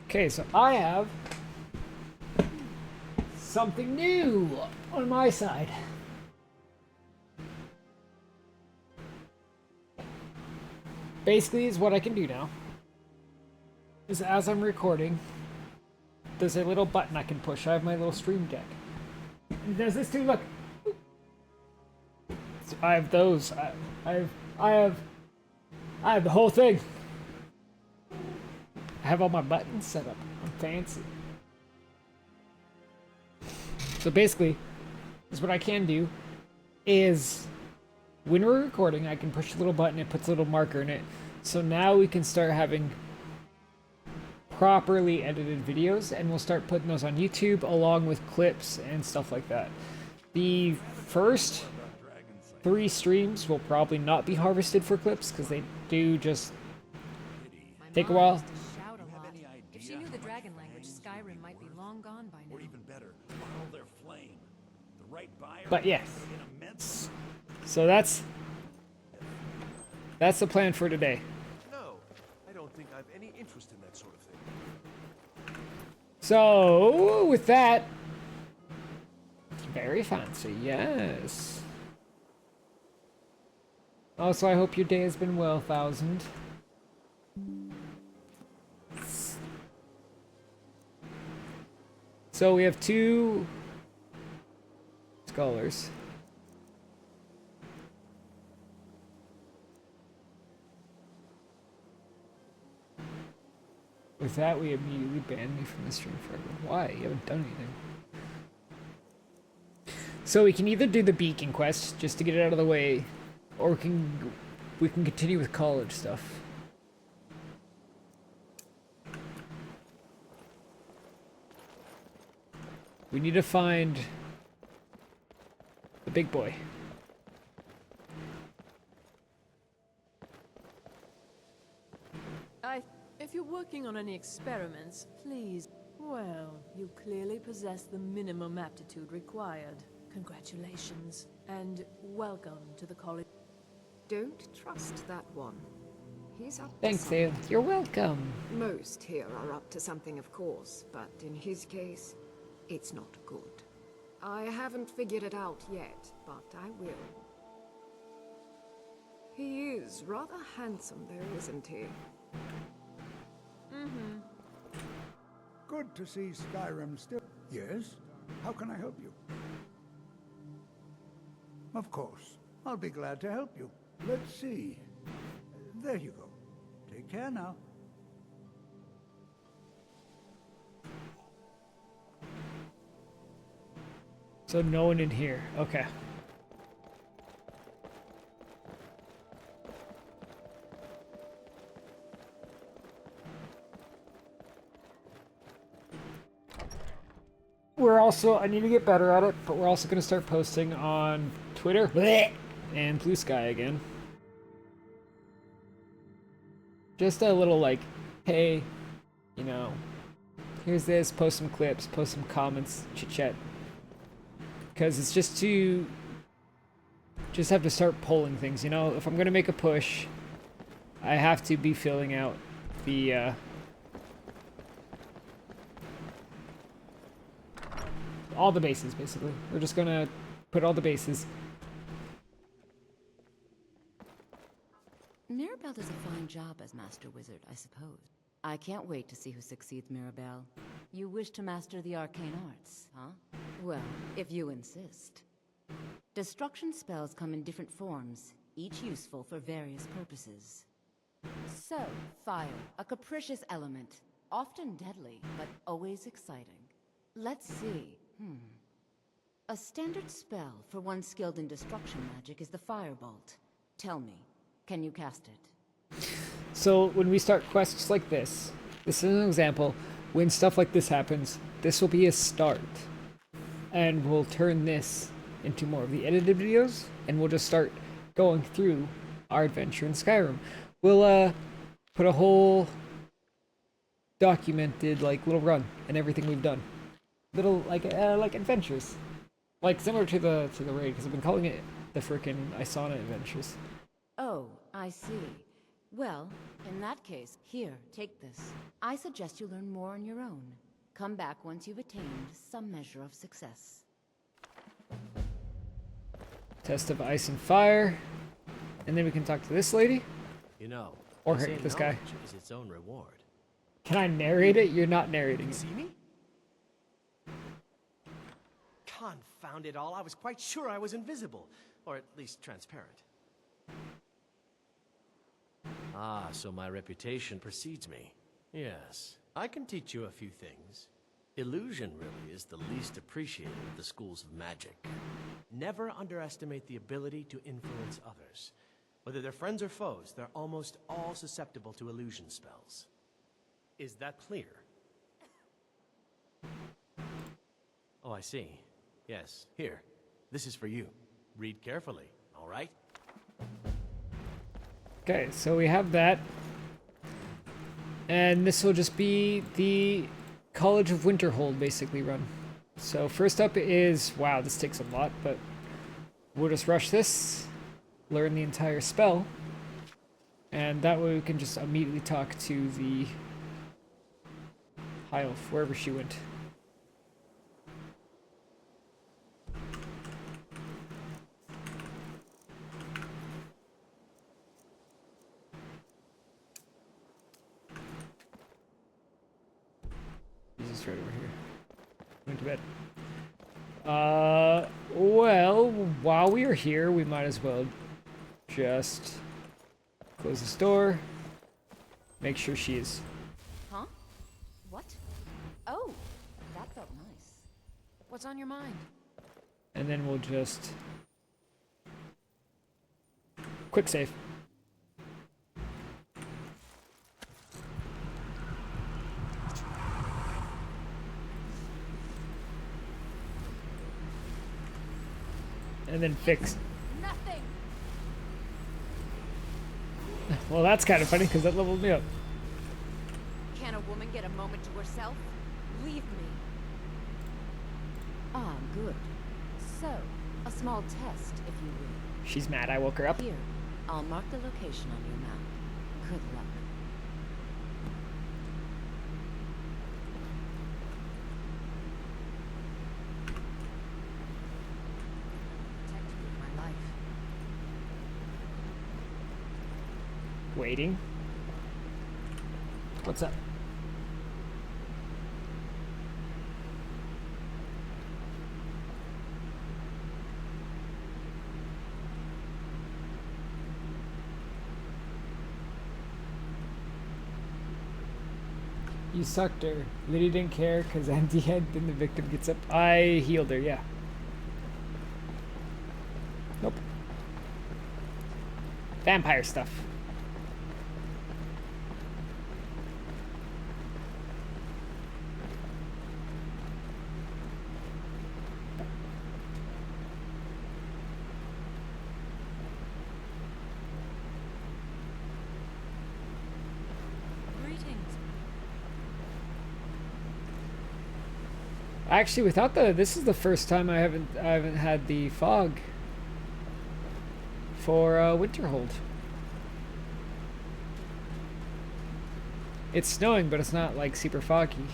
Okay, so I have something new on my side. Basically, is what I can do now is as I'm recording, there's a little button I can push. I have my little stream deck. And does this too? Look. So I have those. I have the whole thing. I have all my buttons set up. I'm fancy. So basically, is what I can do is when we're recording, I can push a little button, it puts a little marker in it. So now we can start having properly edited videos, and we'll start putting those on YouTube along with clips and stuff like that. The first 3 streams will probably not be harvested for clips because they do just take a while. If she knew the dragon language, Skyrim might be long gone by now. Or even better, follow their flame. The right buyer. But yes. So that's the plan for today. No, I don't think I've any interest in that sort of thing. So with that, very fancy, yes. Also, I hope your day has been well, Thousand. So we have 2 scholars. With that, we immediately banned me from the stream forever. Why? You haven't done anything. So we can either do the beacon quest just to get it out of the way, or we can continue with college stuff. We need to find the big boy. If you're working on any experiments, please. Well, you clearly possess the minimum aptitude required. Congratulations, and welcome to the college. Don't trust that one. He's up to Thanks, something. Abe. You're welcome. Most here are up to something, of course, but in his case, it's not good. I haven't figured it out yet, but I will. He is rather handsome, though, isn't he? Good to see Skyrim still. Yes? How can I help you? Of course. I'll be glad to help you. Let's see. There you go. Take care now. So no one in here. Okay. I need to get better at it, but we're also going to start posting on Twitter and Blue Sky again. Just a little like, hey, you know, here's this, post some clips, post some comments, chit-chat. Because it's just have to start polling things, you know? If I'm going to make a push, I have to be filling out the, all the bases, basically. We're just gonna put all the bases. Mirabelle does a fine job as Master Wizard, I suppose. I can't wait to see who succeeds Mirabelle. You wish to master the arcane arts, huh? Well, if you insist. Destruction spells come in different forms, each useful for various purposes. So, fire, a capricious element, often deadly, but always exciting. Let's see. A standard spell for one skilled in destruction magic is the Firebolt. Tell me, can you cast it? So when we start quests like this is an example. When stuff like this happens, this will be a start. And we'll turn this into more of the edited videos, and we'll just start going through our adventure in Skyrim. We'll put a whole documented like little run and everything we've done. Little like adventures, like similar to the raid, because I've been calling it the frickin' Isana adventures. Oh, I see. Well, in that case, here, take this. I suggest you learn more on your own. Come back once you've attained some measure of success. Test of ice and fire. And then we can talk to this lady. You know, Or they her, say this guy. knowledge is its own reward. Can I narrate it? You're not narrating You it. see me? Confound it all, I was quite sure I was invisible. Or at least transparent. Ah, so my reputation precedes me. Yes, I can teach you a few things. Illusion really is the least appreciated of the schools of magic. Never underestimate the ability to influence others. Whether they're friends or foes, they're almost all susceptible to illusion spells. Is that clear? Oh, I see. Yes, here. This is for you. Read carefully, all right? Okay, so we have that. And this will just be the College of Winterhold basically run. So first up is, wow, this takes a lot, but we'll just rush this, learn the entire spell, and that way we can just immediately talk to the High Elf, wherever she went. He's right over here. Went to bed. Well, while we are here, we might as well just close this door. Make sure she is. Huh? What? Oh, that felt nice. What's on your mind? And then we'll just quick save. And then fix. Nothing. Well, that's kind of funny because that leveled me up. Can a woman get a moment to herself? Leave me. Ah, good. So, a small test, if you will. She's mad I woke her up. Here, I'll mark the location on your map. Good luck. Protect you with my life. Waiting. What's up? You sucked her. Lydia didn't care because empty head, then the victim gets up. I healed her, yeah. Nope. Vampire stuff. Greetings. Actually, without this is the first time I haven't had the fog for Winterhold. It's snowing, but it's not like super foggy.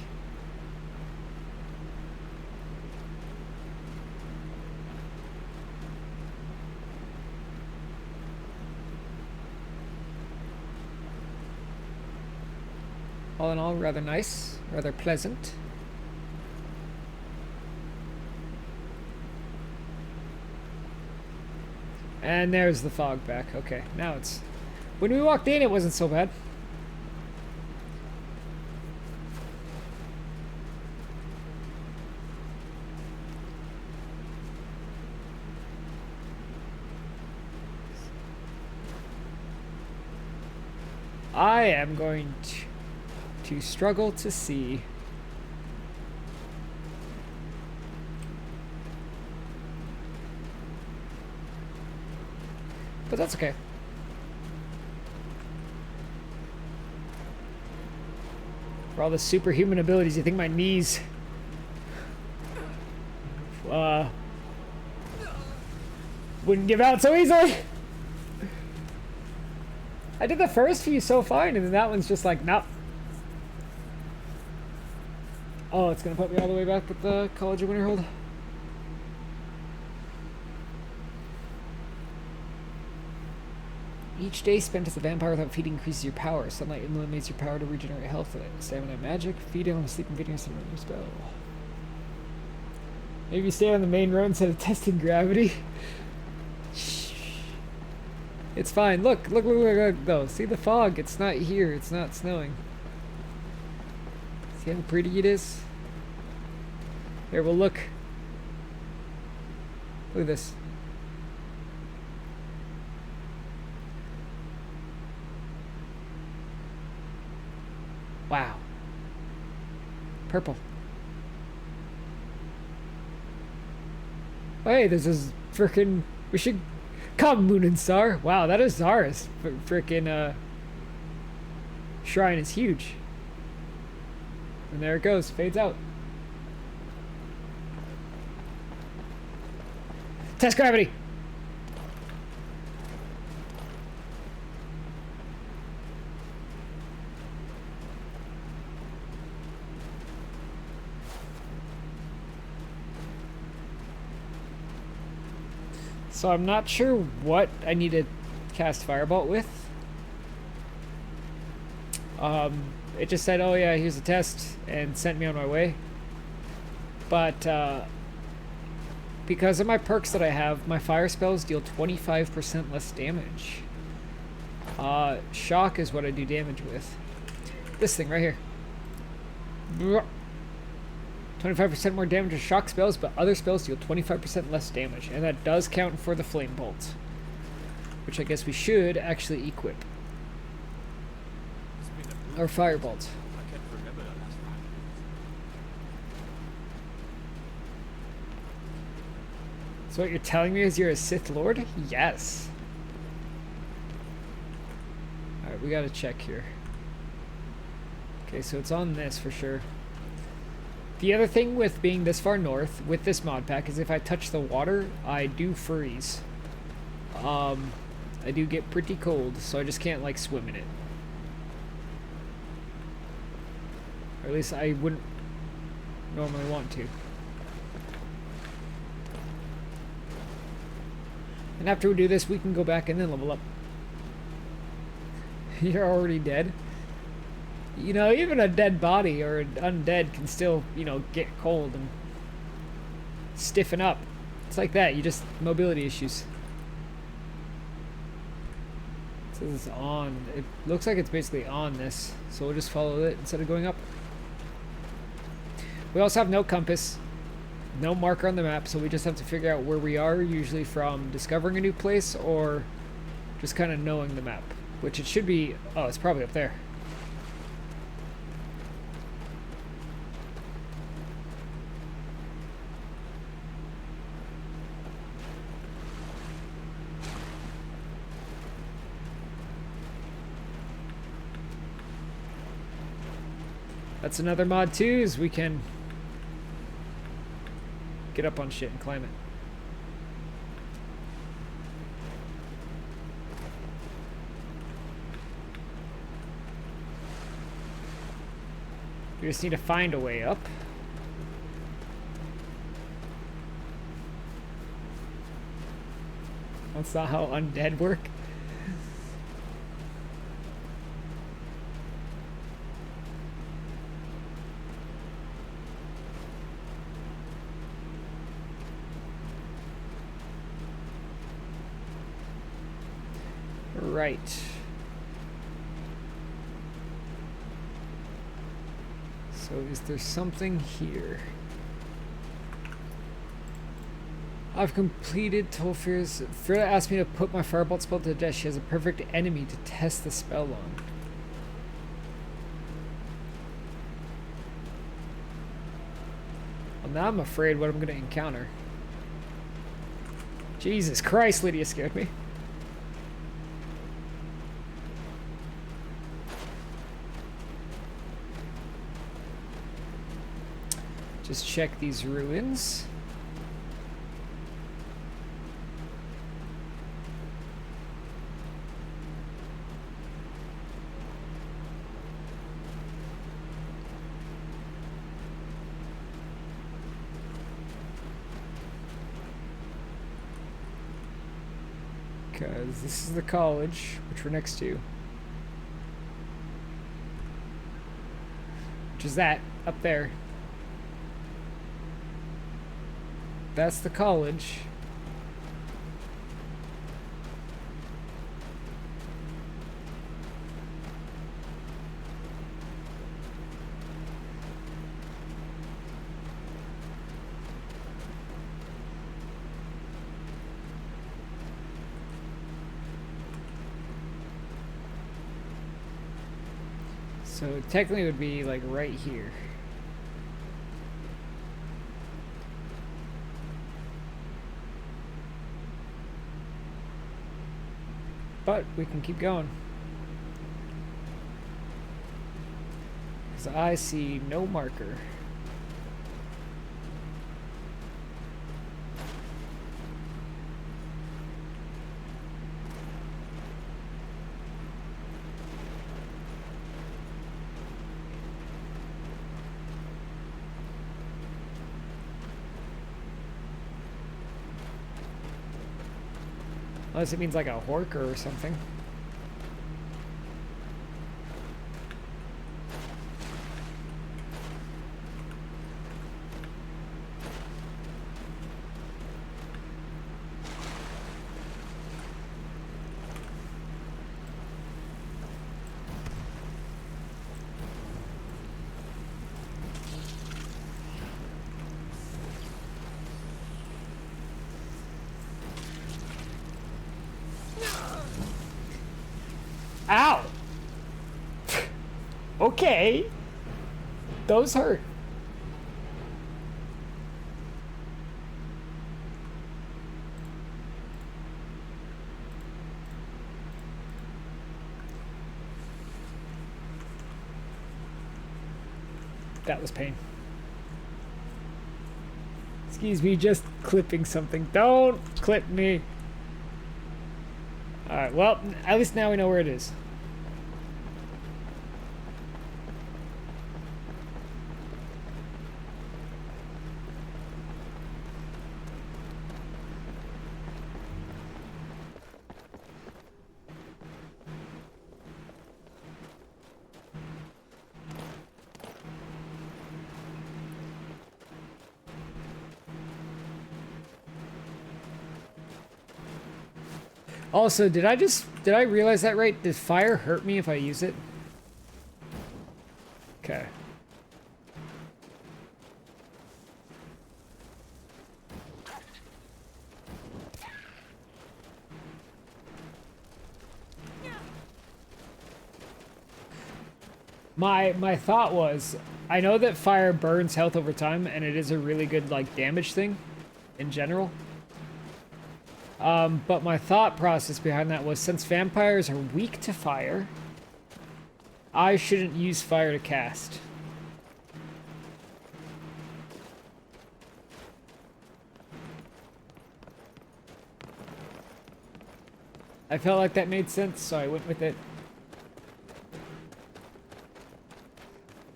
All in all, rather nice, rather pleasant. And there's the fog back. Okay, now it's... When we walked in, it wasn't so bad. I am going to struggle to see... But that's okay. For all the superhuman abilities, you think my knees... wouldn't give out so easily? I did the first few so fine, and then that one's just like, nope. Oh, it's gonna put me all the way back at the College of Winterhold. Each day spent as a vampire without feeding increases your power. Sunlight eliminates your power to regenerate health, stamina, magic. Feeding on a sleeping video and your spell. Maybe stay on the main road instead of testing gravity. It's fine. Look, though. See the fog? It's not here. It's not snowing. See how pretty it is? Here, we'll look. Look at this. Wow. Purple. Hey, this is frickin'... We should... Come, Moon and Star. Wow, that is Zara's frickin' shrine is huge. And there it goes. Fades out. Test gravity! So I'm not sure what I need to cast Firebolt with. It just said, oh yeah, here's a test, and sent me on my way. But because of my perks that I have, my fire spells deal 25% less damage. Shock is what I do damage with. This thing right here. 25% more damage to shock spells, but other spells deal 25% less damage. And that does count for the flame bolt, which I guess we should actually equip. Or firebolt. So what you're telling me is you're a Sith Lord? Yes. Alright, we gotta check here. Okay, so it's on this for sure. The other thing with being this far north with this mod pack is if I touch the water, I do freeze. I do get pretty cold, so I just can't like swim in it. Or at least I wouldn't normally want to. And after we do this, we can go back and then level up. You're already dead. You know, even a dead body or an undead can still, you know, get cold and stiffen up. It's like that. You just mobility issues. It says it's on. It looks like it's basically on this, so we'll just follow it instead of going up. We also have no compass, no marker on the map, so we just have to figure out where we are, usually from discovering a new place or just kind of knowing the map, which it should be. Oh, it's probably up there. That's another mod too, is we can get up on shit and climb it. We just need to find a way up. That's not how undead work. Right. So is there something here? I've completed Tolfir's. Frida asked me to put my firebolt spell to the test. She has a perfect enemy to test the spell on. Well, now I'm afraid what I'm going to encounter. Jesus Christ, Lydia scared me. Just check these ruins. Because this is the college, which we're next to. Which is that, up there. That's the college. So technically it would be like right here. But we can keep going. Because I see no marker. Unless it means like a horker or something. Ow! Okay. Those hurt. That was pain. Excuse me, just clipping something. Don't clip me. Alright, well, at least now we know where it is. Also, did I realize that right? Does fire hurt me if I use it? Okay. My thought was, I know that fire burns health over time, and it is a really good, like, damage thing in general. But my thought process behind that was, since vampires are weak to fire, I shouldn't use fire to cast. I felt like that made sense, so I went with it.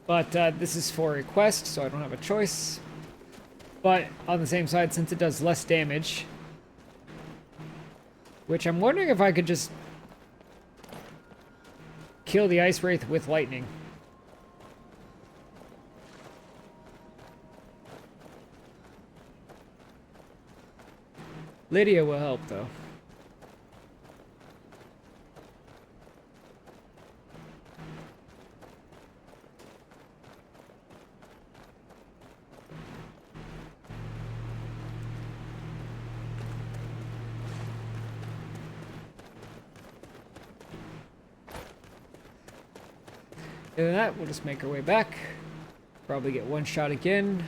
But this is for a quest, so I don't have a choice. But on the same side, since it does less damage, which I'm wondering if I could just kill the Ice Wraith with lightning. Lydia will help, though. Other than that, we'll just make our way back. Probably get one shot again.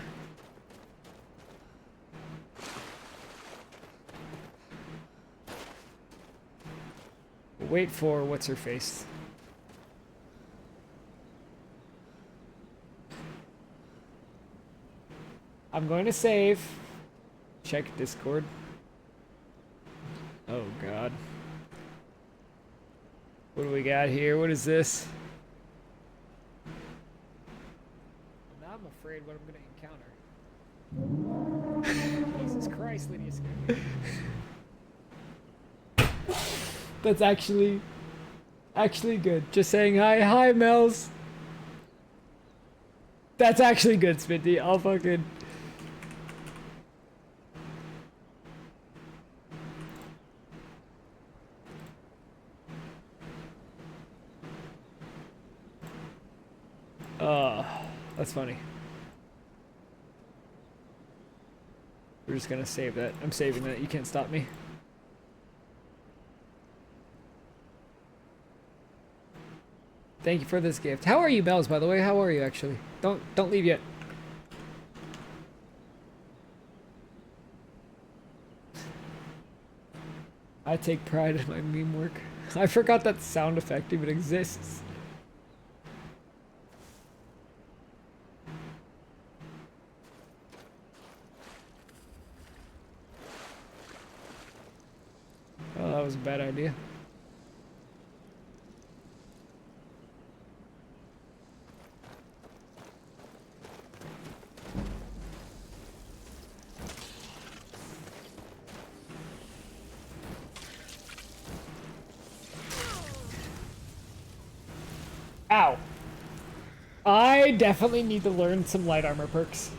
We'll wait for what's her face. I'm going to save. Check Discord. Oh God. What do we got here? What is this? I'm afraid what I'm gonna encounter. Jesus Christ, Lydia. That's actually good. Just saying hi, Mels. That's actually good, Smitty. I'll fucking. That's funny. We're just gonna save that. I'm saving that. You can't stop me. Thank you for this gift. How are you, Bells, by the way? How are you, actually? Don't leave yet. I take pride in my meme work. I forgot that sound effect even exists. Oh, that was a bad idea. Ow. I definitely need to learn some light armor perks.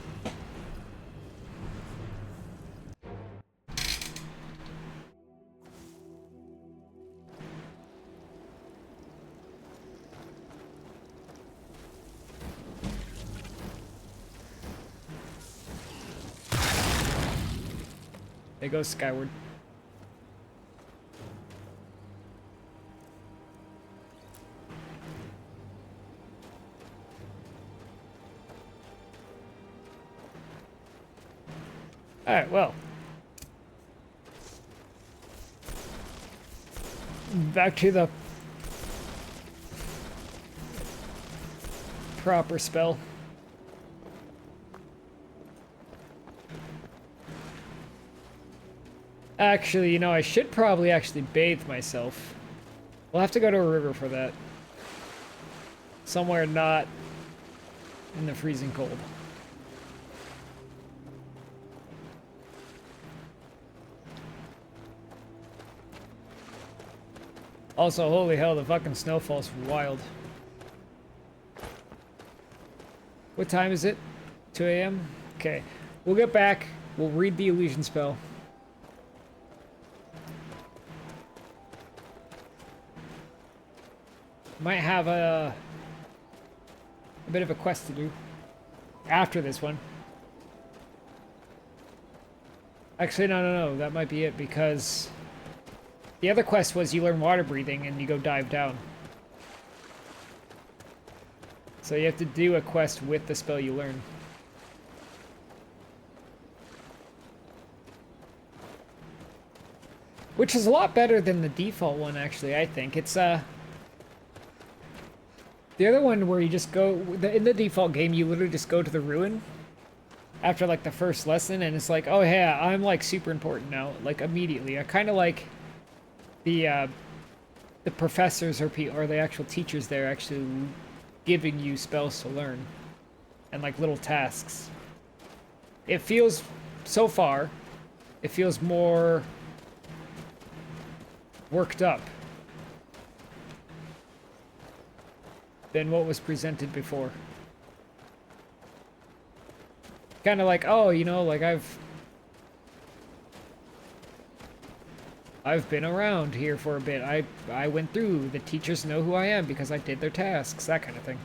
They go skyward. Alright, well. Back to the proper spell. Actually, you know, I should probably actually bathe myself. We'll have to go to a river for that. Somewhere not in the freezing cold. Also, holy hell, the fucking snowfall's wild. What time is it? 2 a.m.? Okay. We'll get back. We'll read the illusion spell. Might have a bit of a quest to do after this one. Actually, no. That might be it because the other quest was you learn water breathing and you go dive down. So you have to do a quest with the spell you learn. Which is a lot better than the default one, actually, I think. It's, the other one where you just go, in the default game, you literally just go to the ruin after, like, the first lesson, and it's like, oh, yeah, I'm, like, super important now, like, immediately. I kind of like the professors or the actual teachers there actually giving you spells to learn and, like, little tasks. It feels, so far, it feels more worked up than what was presented before. Kind of like, oh, you know, like I've been around here for a bit. I went through. The teachers know who I am because I did their tasks. That kind of thing.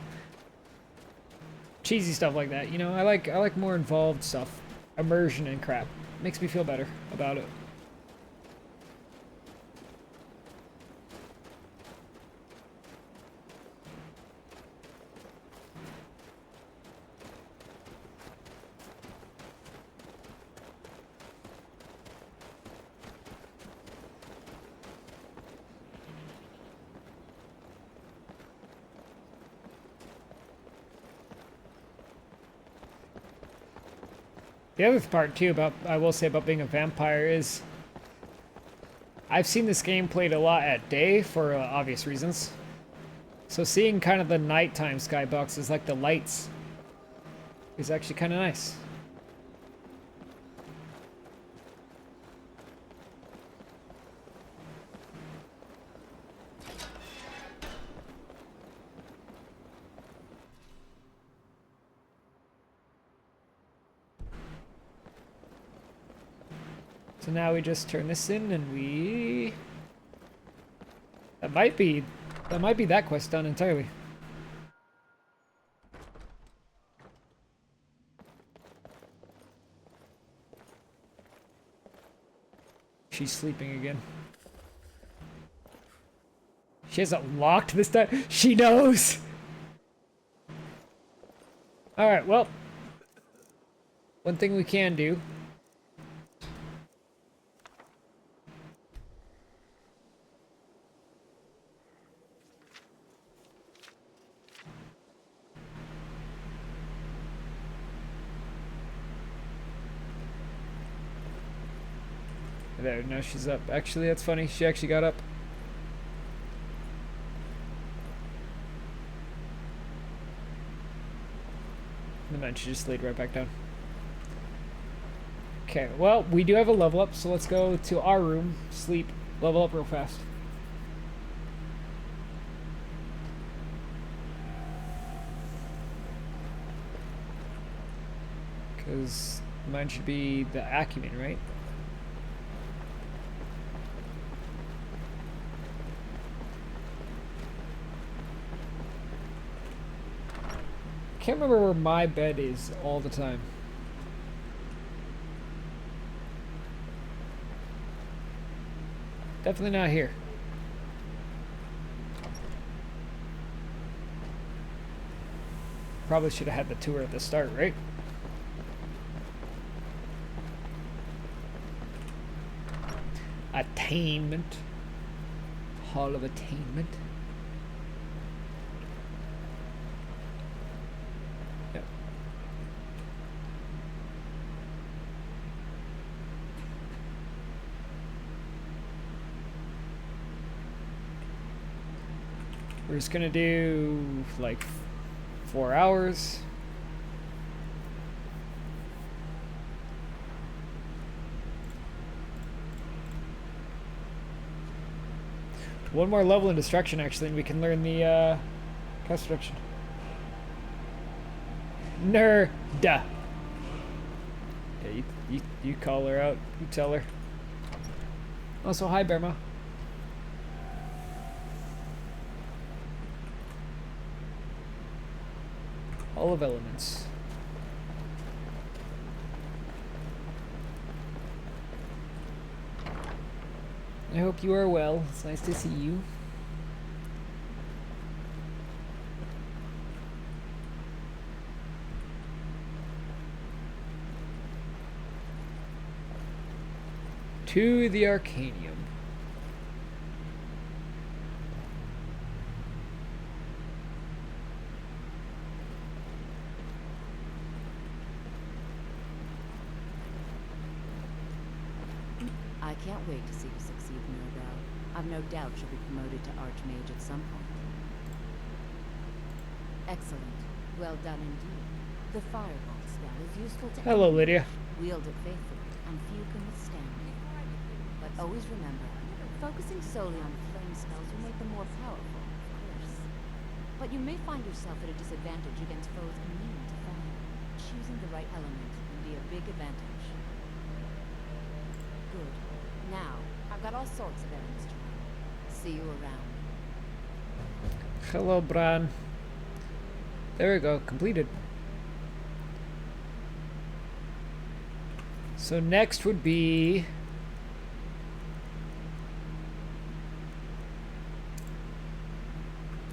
Cheesy stuff like that, you know. I like more involved stuff. Immersion and crap. Makes me feel better about it. The other part, too, I will say about being a vampire is I've seen this game played a lot at day for obvious reasons. So seeing kind of the nighttime skyboxes, like the lights, is actually kind of nice. So now we just turn this in and we... That might be that quest done entirely. She's sleeping again. She hasn't locked this time. She knows! Alright, well. One thing we can do. There, now she's up. Actually, that's funny. She actually got up. And then she just laid right back down. Okay, well, we do have a level up, so let's go to our room, sleep, level up real fast. Because mine should be the acumen, right? I can't remember where my bed is all the time. Definitely not here. Probably should have had the tour at the start, right? Attainment. Hall of Attainment. Yep. We're just gonna do like 4 hours. One more level in destruction, actually, and we can learn the cast destruction. Nerd. Yeah, you call her out. You tell her. Also, hi, Berma. All of elements. I hope you are well. It's nice to see you. To the Arcanium. I can't wait to see you succeed, Mirabelle. I've no doubt she'll be promoted to Archmage at some point. Excellent. Well done indeed. The fireball spell is useful to Hello, Lydia. wield it faithfully, and few can withstand it. But always remember, focusing solely on flame spells will make them more powerful, of course. But you may find yourself at a disadvantage against foes immune to fire. Choosing the right element can be a big advantage. Good. Now, I've got all sorts of errands to run. See you around. Hello, Bran. There we go. Completed. So next would be...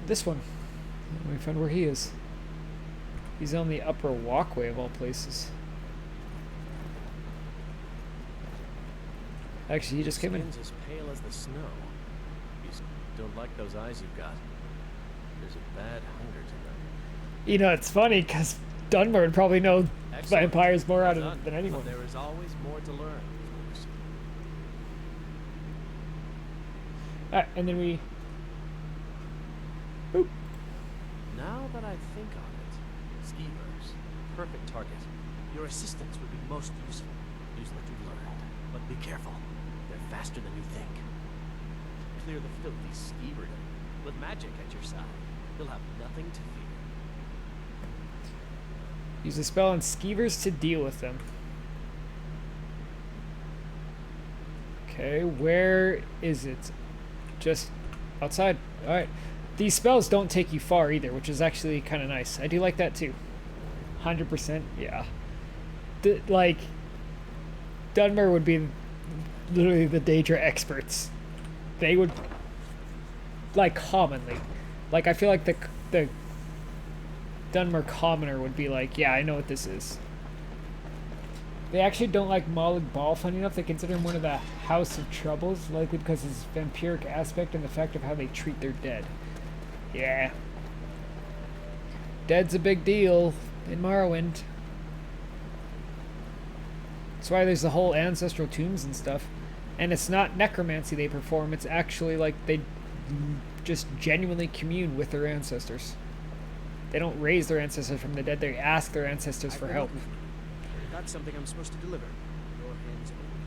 this one. Let me find where he is. He's on the upper walkway of all places. Actually, he just came in. Skin's as pale as the snow. You don't like those eyes you've got. There's a bad hunger to them. You know, it's funny because Dunmer would probably know Excellent. vampires more out Well of done. than anyone. But there is always more to learn, of course. Alright, and then we... boop. Now that I think on it, skeevers, perfect target. Your assistants would be most useful. Use what you've learned. But be careful. They're faster than you think. Clear the filthy skeeverdom. With magic at your side, you'll have nothing to fear. Use a spell on skeevers to deal with them. Okay, where is it? Just outside. Alright. These spells don't take you far either, which is actually kind of nice. I do like that too. 100%, yeah. Like, Dunmer would be literally the Daedra experts. They would, like, commonly. Like, I feel like the Dunmer commoner would be like, yeah, I know what this is. They actually don't like Molig Bal, funny enough. They consider him one of the House of Troubles, likely because of his vampiric aspect and the fact of how they treat their dead. Yeah. Dead's a big deal in Morrowind. That's why there's the whole ancestral tombs and stuff. And it's not necromancy they perform, it's actually like they just genuinely commune with their ancestors. They don't raise their ancestors from the dead, they ask their ancestors for help. Got something I'm supposed to deliver. Your hands open.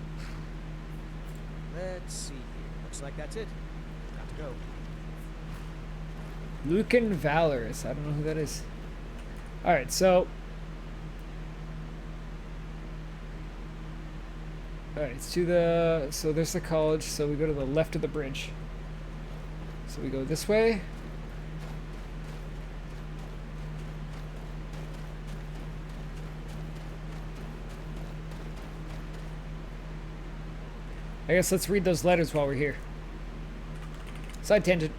Let's see here. Looks like that's it. Got to go. Lucan Valorous. I don't know who that is. Alright, so... Alright, it's to the... So there's the college, so we go to the left of the bridge. So we go this way. I guess let's read those letters while we're here. Side tangent.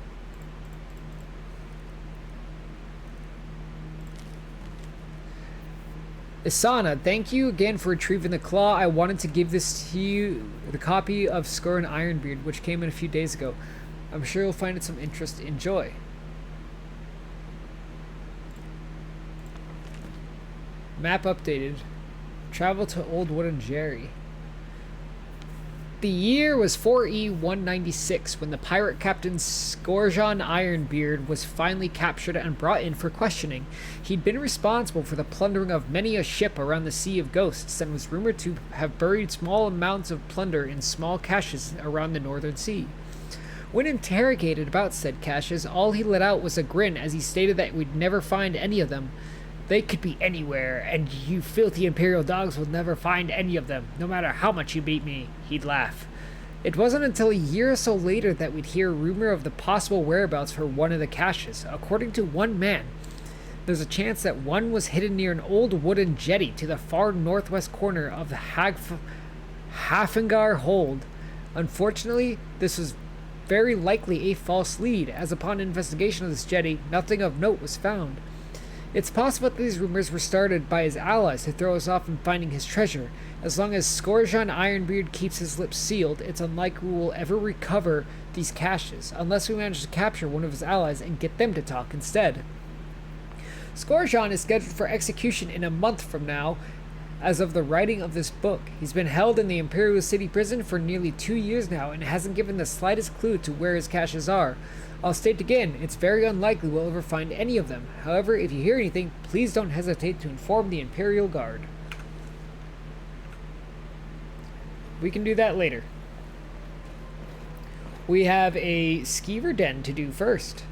Isana, thank you again for retrieving the claw. I wanted to give this to you, the copy of Scoran Ironbeard, which came in a few days ago. I'm sure you'll find it some interest. Enjoy. Map updated. Travel to Old Wooden Jerry. The year was 4E196 when the pirate captain Skorjan Ironbeard was finally captured and brought in for questioning. He'd been responsible for the plundering of many a ship around the Sea of Ghosts and was rumored to have buried small amounts of plunder in small caches around the Northern Sea. When interrogated about said caches, all he let out was a grin as he stated that we'd never find any of them. They could be anywhere, and you filthy Imperial dogs will never find any of them, no matter how much you beat me, he'd laugh. It wasn't until a year or so later that we'd hear a rumor of the possible whereabouts for one of the caches. According to one man, there's a chance that one was hidden near an old wooden jetty to the far northwest corner of the Hafengar hold. Unfortunately, this was very likely a false lead, as upon investigation of this jetty, nothing of note was found. It's possible that these rumors were started by his allies to throw us off in finding his treasure. As long as Skorjan Ironbeard keeps his lips sealed, it's unlikely we will ever recover these caches, unless we manage to capture one of his allies and get them to talk instead. Skorjan is scheduled for execution in a month from now, as of the writing of this book. He's been held in the Imperial City Prison for nearly 2 years now and hasn't given the slightest clue to where his caches are. I'll state again, it's very unlikely we'll ever find any of them. However, if you hear anything, please don't hesitate to inform the Imperial Guard. We can do that later. We have a skeever den to do first.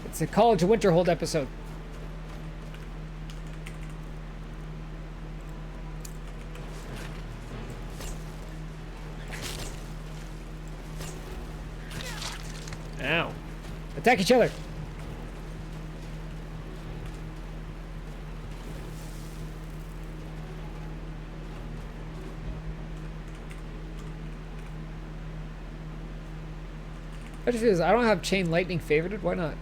It's a College of Winterhold episode. Ow. Attack each other. I just realized I don't have Chain Lightning favorited. Why not?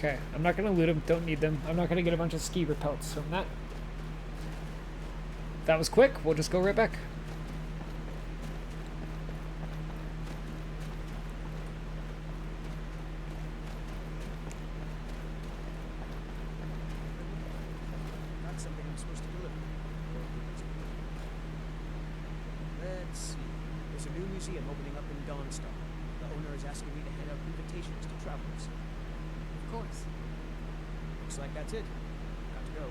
Okay, I'm not gonna loot them, don't need them. I'm not gonna get a bunch of skeever pelts from that. That was quick, we'll just go right back. Got something I'm supposed to deliver. Let's see. There's a new museum opening up in Dawnstar. The owner is asking me to hand out invitations to travelers. Of course. Looks like that's it. Got to go.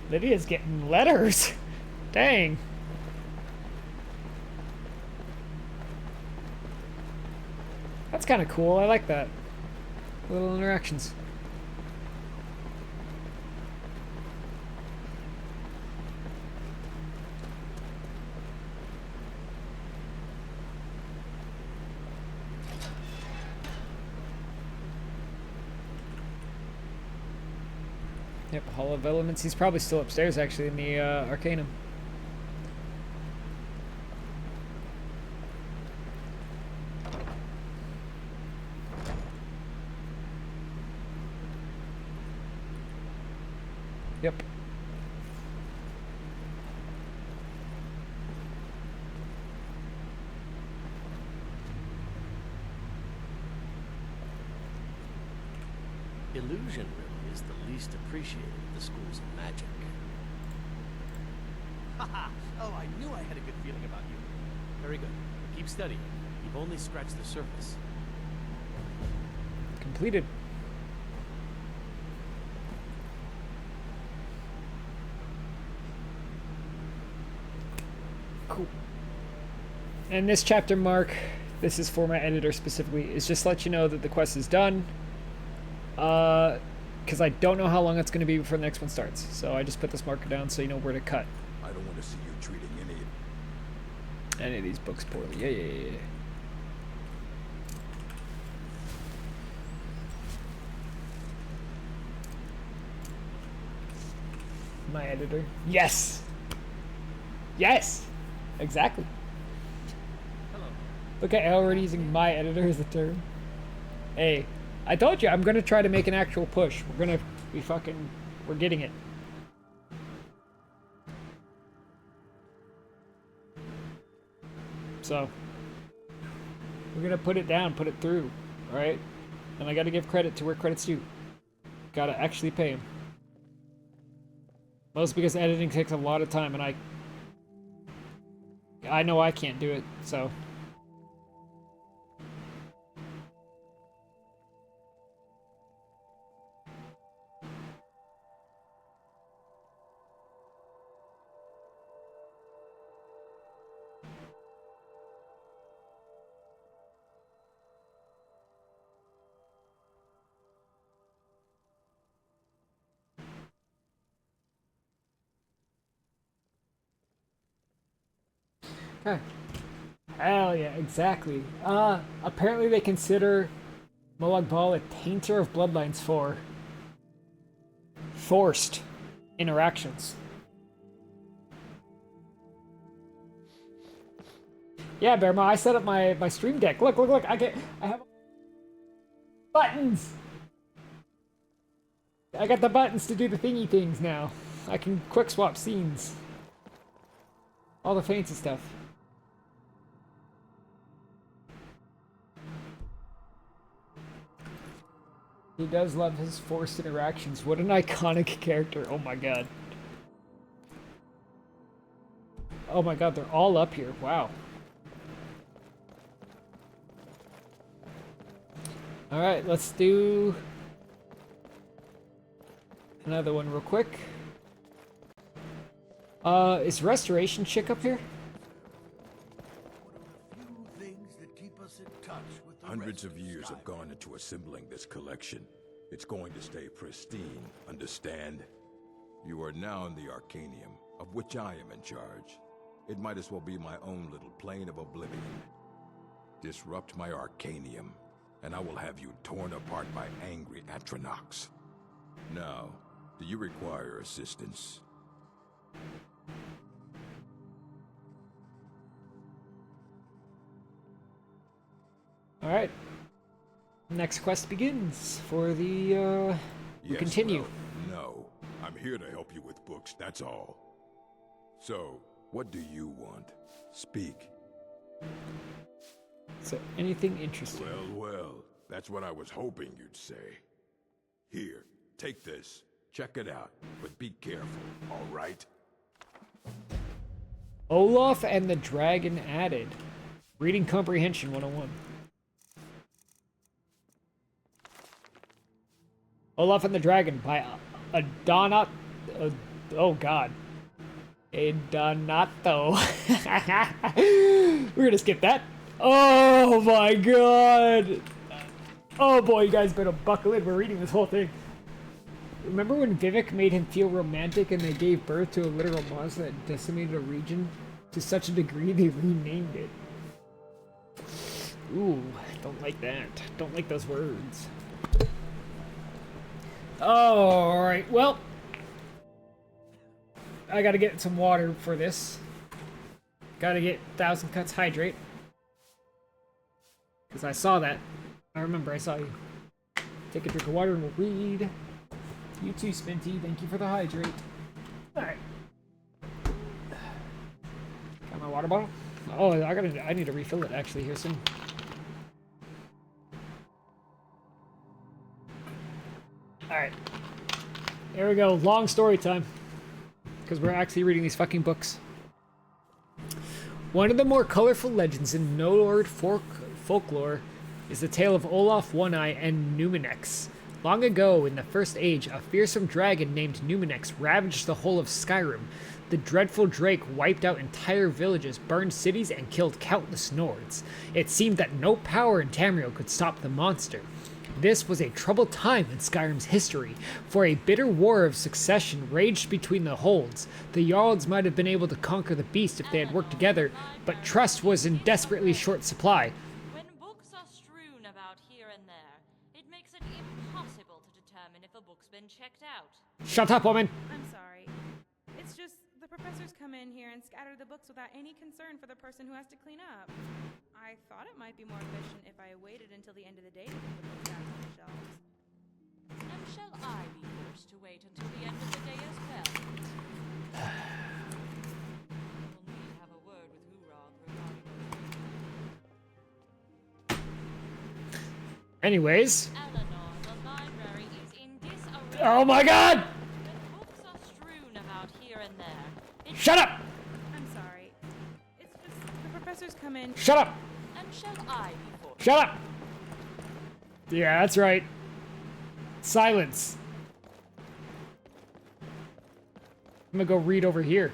Lydia's getting letters. Dang. That's kind of cool. I like that. Little interactions. Yep, Hall of Elements. He's probably still upstairs, actually, in the Arcanum. Yep. Illusion really is the least appreciated of the schools of magic. Haha! Oh, I knew I had a good feeling about you. Very good. Keep studying. You've only scratched the surface. Completed. Cool. And this chapter mark, this is for my editor specifically, is just to let you know that the quest is done. Because I don't know how long it's going to be before the next one starts. So I just put this marker down so you know where to cut. I don't want to see you treating Any of these books poorly. Yeah. My editor. Yes! Yes! Exactly. Hello. Look at already using my editor as a term. Hey, I told you I'm gonna try to make an actual push. We're gonna be fucking... We're getting it. So, we're gonna put it down, put it through, alright? And I gotta give credit to where credit's due. Gotta actually pay him. Mostly because editing takes a lot of time and I know I can't do it, so... Okay. Hell yeah, exactly. Apparently they consider Molag Bal a tainter of bloodlines for forced interactions. Yeah, Bearma, I set up my stream deck. Look, I have buttons! I got the buttons to do the thingy things now. I can quick swap scenes. All the fancy stuff. He does love his forced interactions. What an iconic character. Oh my god. Oh my god, they're all up here. Wow. Alright, let's do another one real quick. Is Restoration Chick up here? Hundreds of years have gone into assembling this collection. It's going to stay pristine, understand? You are now in the Arcanium, of which I am in charge. It might as well be my own little plane of oblivion. Disrupt my Arcanium, and I will have you torn apart by angry Atronachs. Now, do you require assistance? Alright. Next quest begins for the, we Yes, continue. well, no. I'm here to help you with books, that's all. So, what do you want? Speak. So, anything interesting? Well, that's what I was hoping you'd say. Here, take this. Check it out, but be careful, all right? Olaf and the Dragon Added. Reading Comprehension 101. Olaf and the Dragon by Oh god. A Donato. We're gonna skip that. Oh my god. Oh boy, you guys better buckle in. We're reading this whole thing. Remember when Vivek made him feel romantic and they gave birth to a literal monster that decimated a region to such a degree they renamed it? Ooh, don't like that. Don't like those words. Alright, well. I gotta get some water for this. Gotta get 1,000 cuts hydrate. Because I saw that. I remember I saw you. Take a drink of water and we'll read. You too, Spinty. Thank you for the hydrate. Alright. Got my water bottle? Oh, I need to refill it actually here soon. Alright. Here we go. Long story time. Because we're actually reading these fucking books. One of the more colorful legends in Nord folklore is the tale of Olaf One-Eye and Numinex. Long ago, in the First Age, a fearsome dragon named Numinex ravaged the whole of Skyrim. The dreadful drake wiped out entire villages, burned cities, and killed countless Nords. It seemed that no power in Tamriel could stop the monster. This was a troubled time in Skyrim's history, for a bitter war of succession raged between the holds. The Jarls might have been able to conquer the beast if they had worked together, but trust was in desperately short supply. When books are strewn about here and there, it makes it impossible to determine if a book's been checked out. Shut up, woman! I'm sorry. It's just the professors come in here and scatter the books without any concern for the person who has to clean up. I thought it might be more efficient if I waited until the end of the day to put the books back on the shelves. And shall I be forced to wait until the end of the day as well? We'll need to have a word with Urog regarding Anyways. Eleanor, the library is in disarray. Oh my god! When books are strewn about here and there, Shut up! I'm sorry. It's just the professors come in. Shut up! and shall I be forced? Shut up! Yeah, that's right. Silence. I'm gonna go read over here.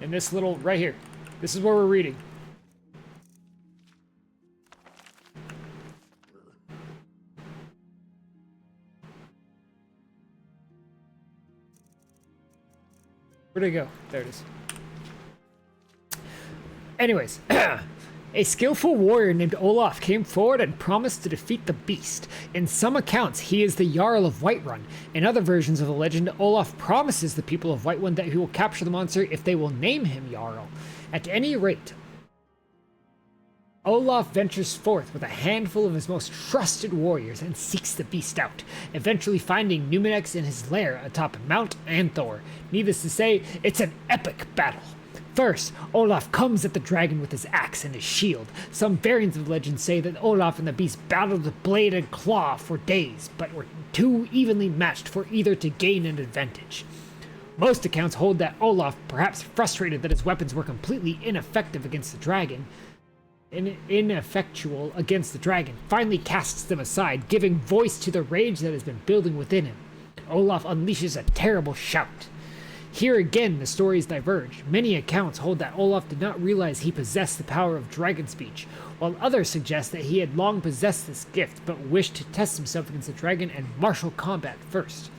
In this little, right here. This is where we're reading. Where'd it go? There it is. Anyways, a skillful warrior named Olaf came forward and promised to defeat the beast. In some accounts, he is the Jarl of Whiterun. In other versions of the legend, Olaf promises the people of Whiterun that he will capture the monster if they will name him Jarl. At any rate, Olaf ventures forth with a handful of his most trusted warriors and seeks the beast out, eventually finding Numinex in his lair atop Mount Anthor. Needless to say, it's an epic battle. First, Olaf comes at the dragon with his axe and his shield. Some variants of legend say that Olaf and the beast battled with blade and claw for days, but were too evenly matched for either to gain an advantage. Most accounts hold that Olaf, perhaps frustrated that his weapons were completely ineffective against the dragon, finally casts them aside, giving voice to the rage that has been building within him. Olaf unleashes a terrible shout. Here again, the stories diverge. Many accounts hold that Olaf did not realize he possessed the power of dragon speech, while others suggest that he had long possessed this gift, but wished to test himself against the dragon and martial combat first.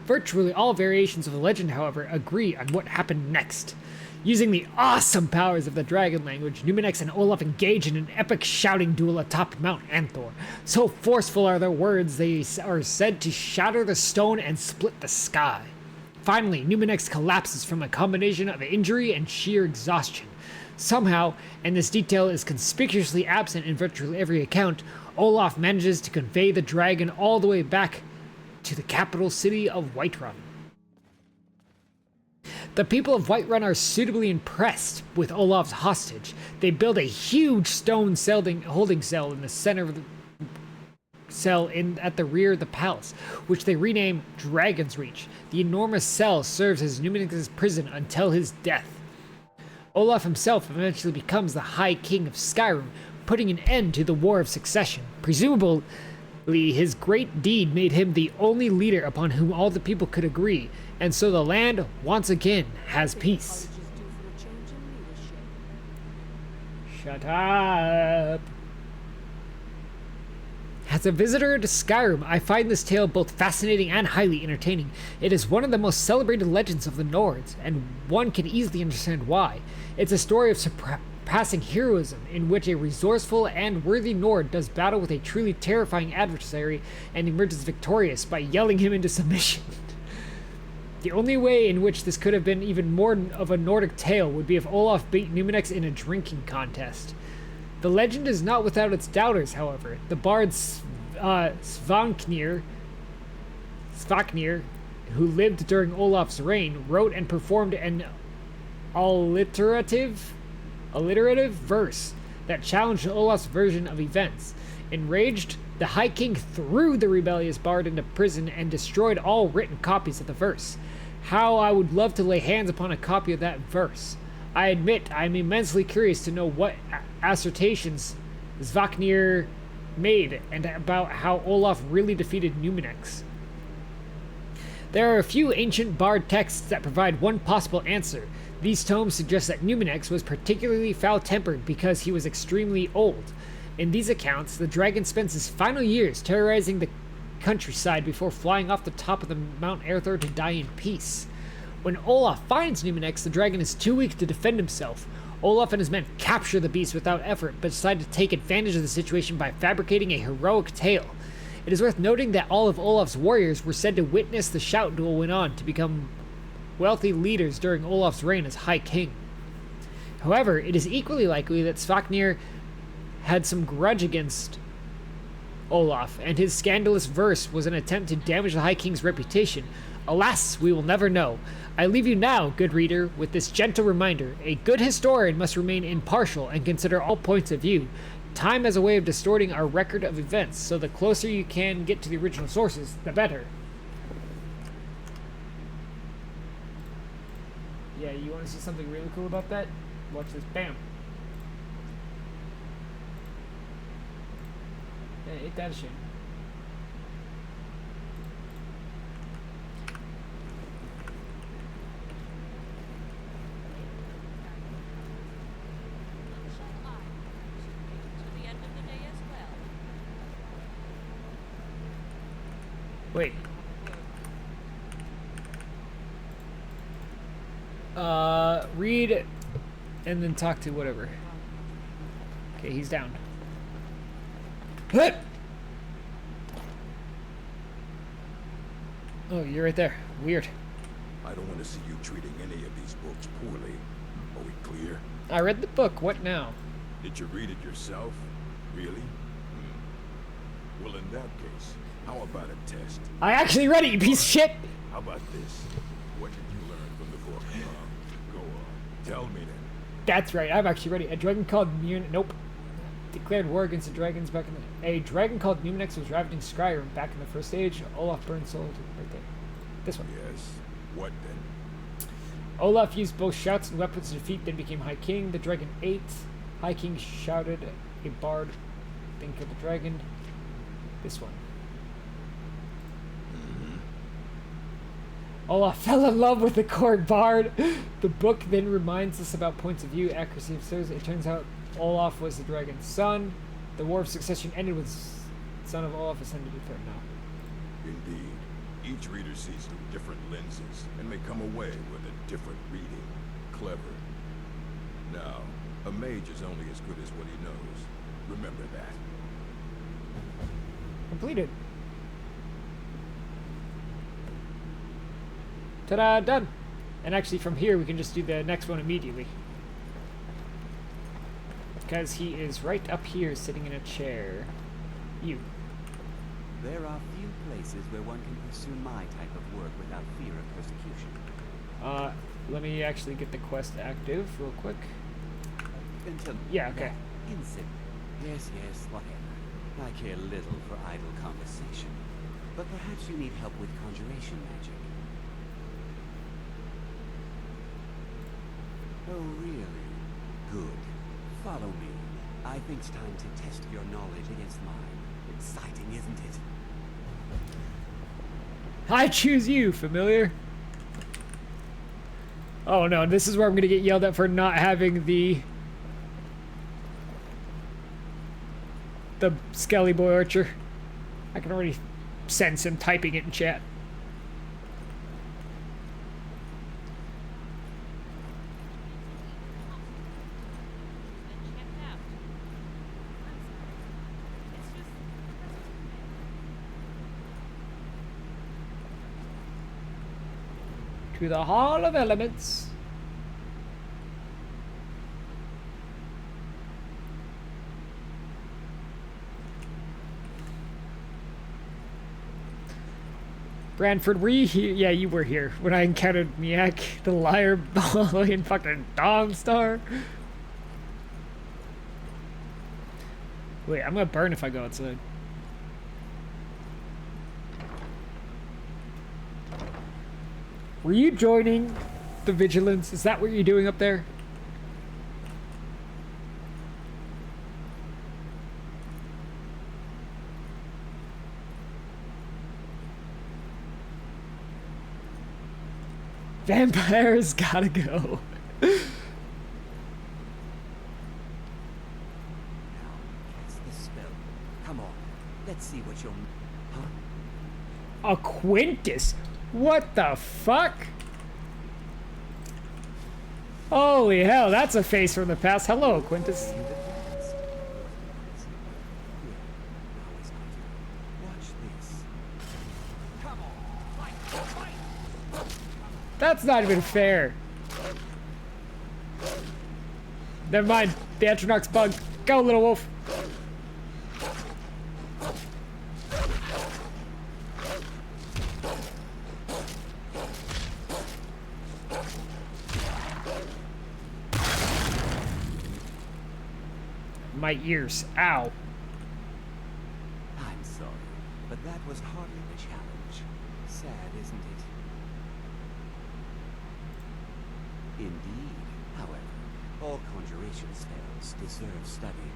Virtually all variations of the legend, however, agree on what happened next. Using the awesome powers of the dragon language, Numinex and Olaf engage in an epic shouting duel atop Mount Anthor. So forceful are their words, they are said to shatter the stone and split the sky. Finally, Numinex collapses from a combination of injury and sheer exhaustion. Somehow, and this detail is conspicuously absent in virtually every account, Olaf manages to convey the dragon all the way back to the capital city of Whiterun. The people of Whiterun are suitably impressed with Olaf's hostage. They build a huge stone holding cell in the center of the cell at the rear of the palace, which they rename Dragon's Reach. The enormous cell serves as Numinex's prison until his death. Olaf himself eventually becomes the High King of Skyrim, putting an end to the War of Succession. Presumably, his great deed made him the only leader upon whom all the people could agree, and so the land once again has peace. College is due for a change in leadership. Shut up. As a visitor to Skyrim, I find this tale both fascinating and highly entertaining. It is one of the most celebrated legends of the Nords, and one can easily understand why. It's a story of surpassing heroism, in which a resourceful and worthy Nord does battle with a truly terrifying adversary and emerges victorious by yelling him into submission. The only way in which this could have been even more of a Nordic tale would be if Olaf beat Numinex in a drinking contest. The legend is not without its doubters, however. The bard Sovngarde, who lived during Olaf's reign, wrote and performed an alliterative verse that challenged Olaf's version of events. Enraged, the High King threw the rebellious bard into prison and destroyed all written copies of the verse. How I would love to lay hands upon a copy of that verse. I admit I am immensely curious to know what assertions Sovngarde made and about how Olaf really defeated Numinex. There are a few ancient bard texts that provide one possible answer. These tomes suggest that Numinex was particularly foul-tempered because he was extremely old. In these accounts, the dragon spends his final years terrorizing the countryside before flying off the top of the Mount Erthor to die in peace. When Olaf finds Numinex, the dragon is too weak to defend himself. Olaf and his men capture the beast without effort, but decide to take advantage of the situation by fabricating a heroic tale. It is worth noting that all of Olaf's warriors were said to witness the shout duel went on to become wealthy leaders during Olaf's reign as High King. However, it is equally likely that Sovngarde had some grudge against Olaf, and his scandalous verse was an attempt to damage the High King's reputation. Alas, we will never know. I leave you now, good reader, with this gentle reminder. A good historian must remain impartial and consider all points of view. Time has a way of distorting our record of events, so the closer you can get to the original sources, the better. Yeah, you want to see something really cool about that? Watch this. Bam. Yeah, ain't that a shame. Wait. Read and then talk to whatever. Okay, he's down. Oh, you're right there. Weird. I don't want to see you treating any of these books poorly. Are we clear? I read the book. What now? Did you read it yourself? Really? Well, in that case, how about a test? I actually read it, you piece of shit! How about this? What did you learn from the book? Go on. Tell me then. That's right, I've actually read it. A dragon called Nope. Declared war against the dragons back in the... A dragon called Numinex was ravaging Skyrim back in the First Age. Olaf burned soul right there. This one. Yes. What then? Olaf used both shouts and weapons to defeat, then became High King. The dragon ate. High King shouted. A bard. Think of the dragon. This one. Olaf fell in love with the court bard. The book then reminds us about points of view, accuracy of service. It turns out Olaf was the dragon's son. The War of Succession ended with son of Olaf ascended to throne now. Indeed. Each reader sees through different lenses and may come away with a different reading. Clever. Now, a mage is only as good as what he knows. Remember that. Completed. Ta-da, done. And actually from here we can just do the next one immediately. Because he is right up here sitting in a chair. You. There are few places where one can pursue my type of work without fear of persecution. Let me actually get the quest active real quick. Until yeah, okay. Insipid. Yes, whatever. I care little for idle conversation. But perhaps you need help with conjuration magic. Oh, really? Good. Follow me. I think it's time to test your knowledge against mine. Exciting, isn't it? I choose you, familiar. Oh no, this is where I'm gonna get yelled at for not having the Skelly Boy Archer. I can already sense him typing it in chat. To the Hall of Elements. Branford, were you here? Yeah, you were here when I encountered Miak, the liar, and fucking Dogstar. Wait, I'm gonna burn if I go outside. Were you joining the Vigilance? Is that what you're doing up there? Vampires gotta go. Now, what's the spell? Come on, let's see what you're... Huh? A Quintus? What the fuck? Holy hell, that's a face from the past. Hello, Quintus. That's not even fair. Never mind. The Atronach's bug. Go, little wolf. My ears. Ow. I'm sorry, but that was hardly a challenge. Sad, isn't it? Indeed. However, all conjuration spells deserve study.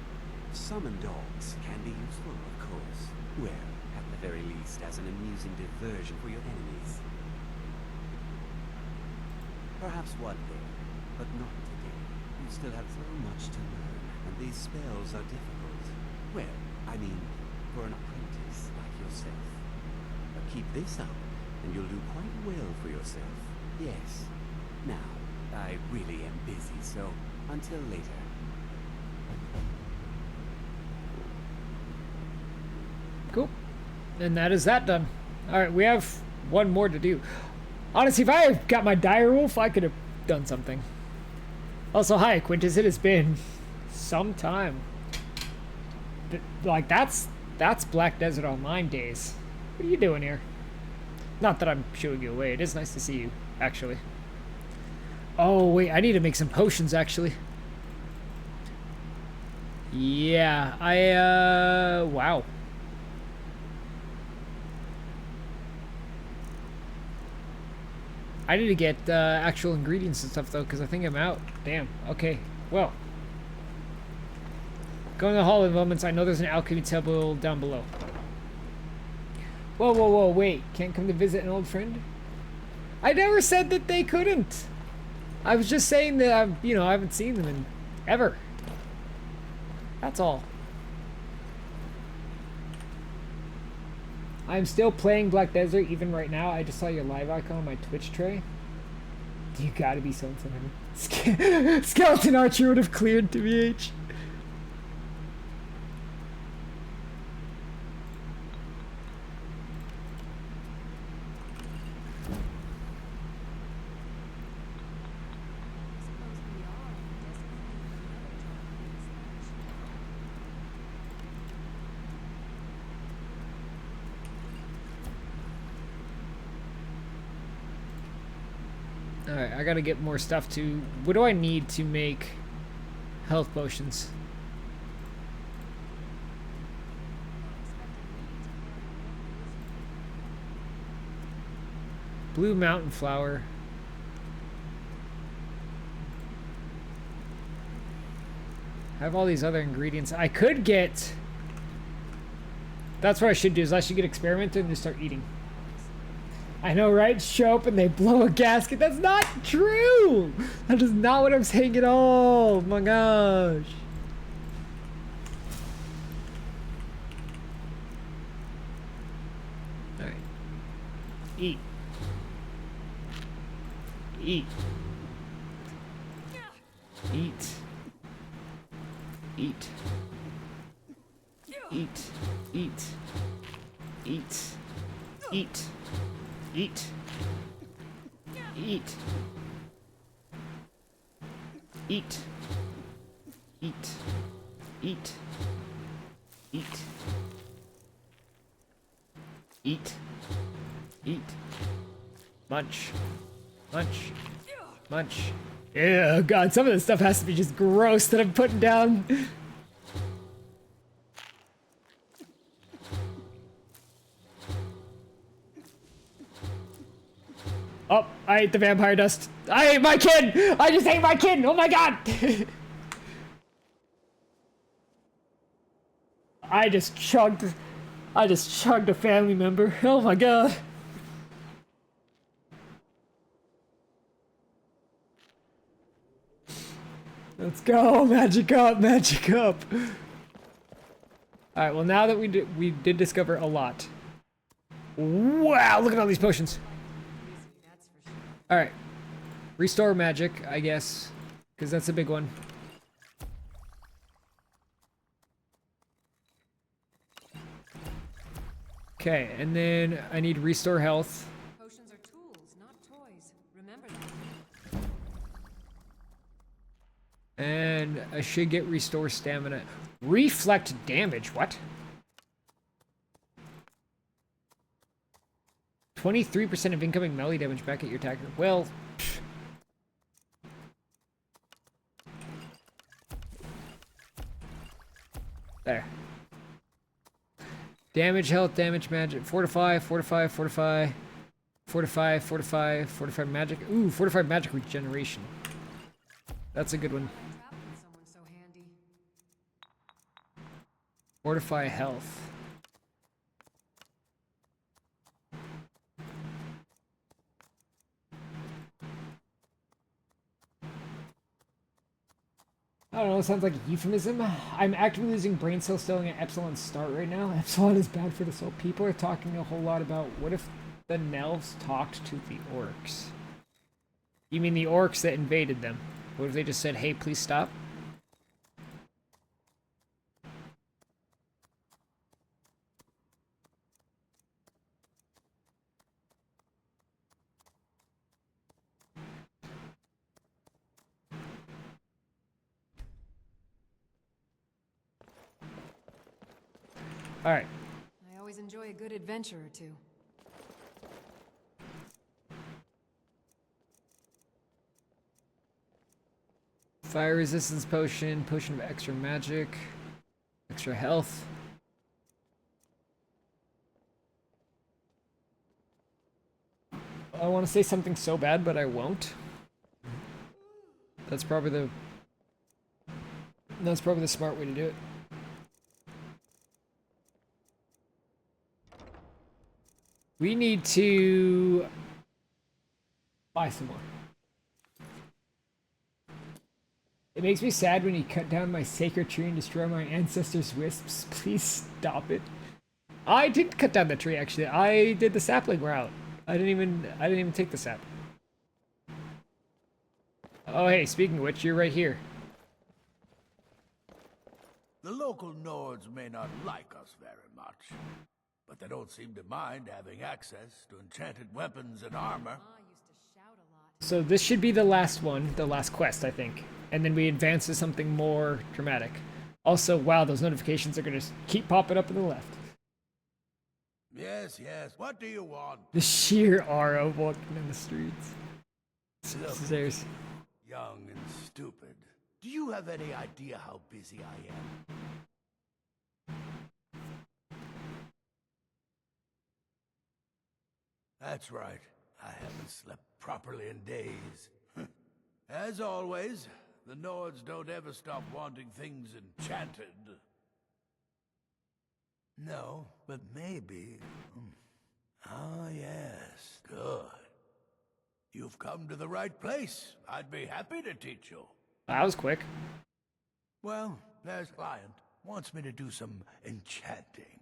Summon dogs can be useful, of course. Well, at the very least, as an amusing diversion for your enemies. Perhaps one day, but not today. You still have so much to learn, and these spells are difficult. Well, I mean, for an apprentice like yourself. But keep this up, and you'll do quite well for yourself. Yes. Now, I really am busy, so until later. Cool. And that is that done. Alright, we have one more to do. Honestly, if I had got my dire wolf, I could have done something. Also, hi, Quintus. It has been some time. Like, that's Black Desert Online days. What are you doing here? Not that I'm shooing you away. It is nice to see you, actually. Oh, wait, I need to make some potions, actually. Yeah, wow. I need to get actual ingredients and stuff, though, because I think I'm out. Damn, okay, well. Going to the Hall of Moments, I know there's an alchemy table down below. Whoa, whoa, whoa, wait. Can't come to visit an old friend? I never said that they couldn't. I was just saying that, I haven't seen them in ever. That's all. I'm still playing Black Desert even right now. I just saw your live icon on my Twitch tray. You gotta be so insensitive. Skeleton Archer would have cleared to VH. Alright, I gotta get more stuff to... What do I need to make health potions? Blue mountain flower. have all these other ingredients. I could get... That's what I should do, is I should get experimented and just start eating. I know, right? Show up and they blow a gasket. That's not true! That is not what I'm saying at all! Oh my gosh. Alright. Eat. Eat. Eat. Eat. Eat. Eat. Eat. Eat. Eat. Eat. Eat. Eat. Eat. Eat. Eat. Eat. Munch. Munch. Munch. Ew, God, some of this stuff has to be just gross that I'm putting down. Oh, I ate the vampire dust. I ate my kid! I just ate my kid! Oh my God! I just chugged a family member. Oh my God. Let's go, magic up, magic up. All right, well now that we did discover a lot. Wow, look at all these potions. All right, restore magic, I guess, because that's a big one. Okay, and then I need restore health. Potions are tools, not toys. Remember that. And I should get restore stamina. Reflect damage, what? 23% of incoming melee damage back at your attacker. Well, pfft. There. Damage, health, damage, magic. Fortify, fortify, fortify. Fortify, fortify, fortify magic. Ooh, fortify magic regeneration. That's a good one. Fortify health. I don't know, it sounds like a euphemism. I'm actively losing brain cells still at Epsilon start right now. Epsilon is bad for the soul. People are talking a whole lot about what if the Nelves talked to the orcs? You mean the orcs that invaded them? What if they just said, hey, please stop? All right. I always enjoy a good adventure or two. Fire resistance potion, potion of extra magic, extra health. I want to say something so bad, but I won't. That's probably the smart way to do it. We need to buy some more. It makes me sad when you cut down my sacred tree and destroy my ancestors' wisps. Please stop it. I didn't cut down the tree actually. I did the sapling route. I didn't even take the sap. Oh hey, speaking of which, you're right here. The local Nords may not like us very much, but they don't seem to mind having access to enchanted weapons and armor. So this should be the last one, the last quest, I think. And then we advance to something more dramatic. Also, wow, those notifications are gonna keep popping up on the left. Yes, yes. What do you want? The sheer aura of walking in the streets. Look, There's... young and stupid. Do you have any idea how busy I am? That's right. I haven't slept properly in days. As always, The Nords don't ever stop wanting things enchanted. No, but maybe... Ah, yes. Good. You've come to the right place. I'd be happy to teach you. That was quick. Well, there's a client. Wants me to do some enchanting.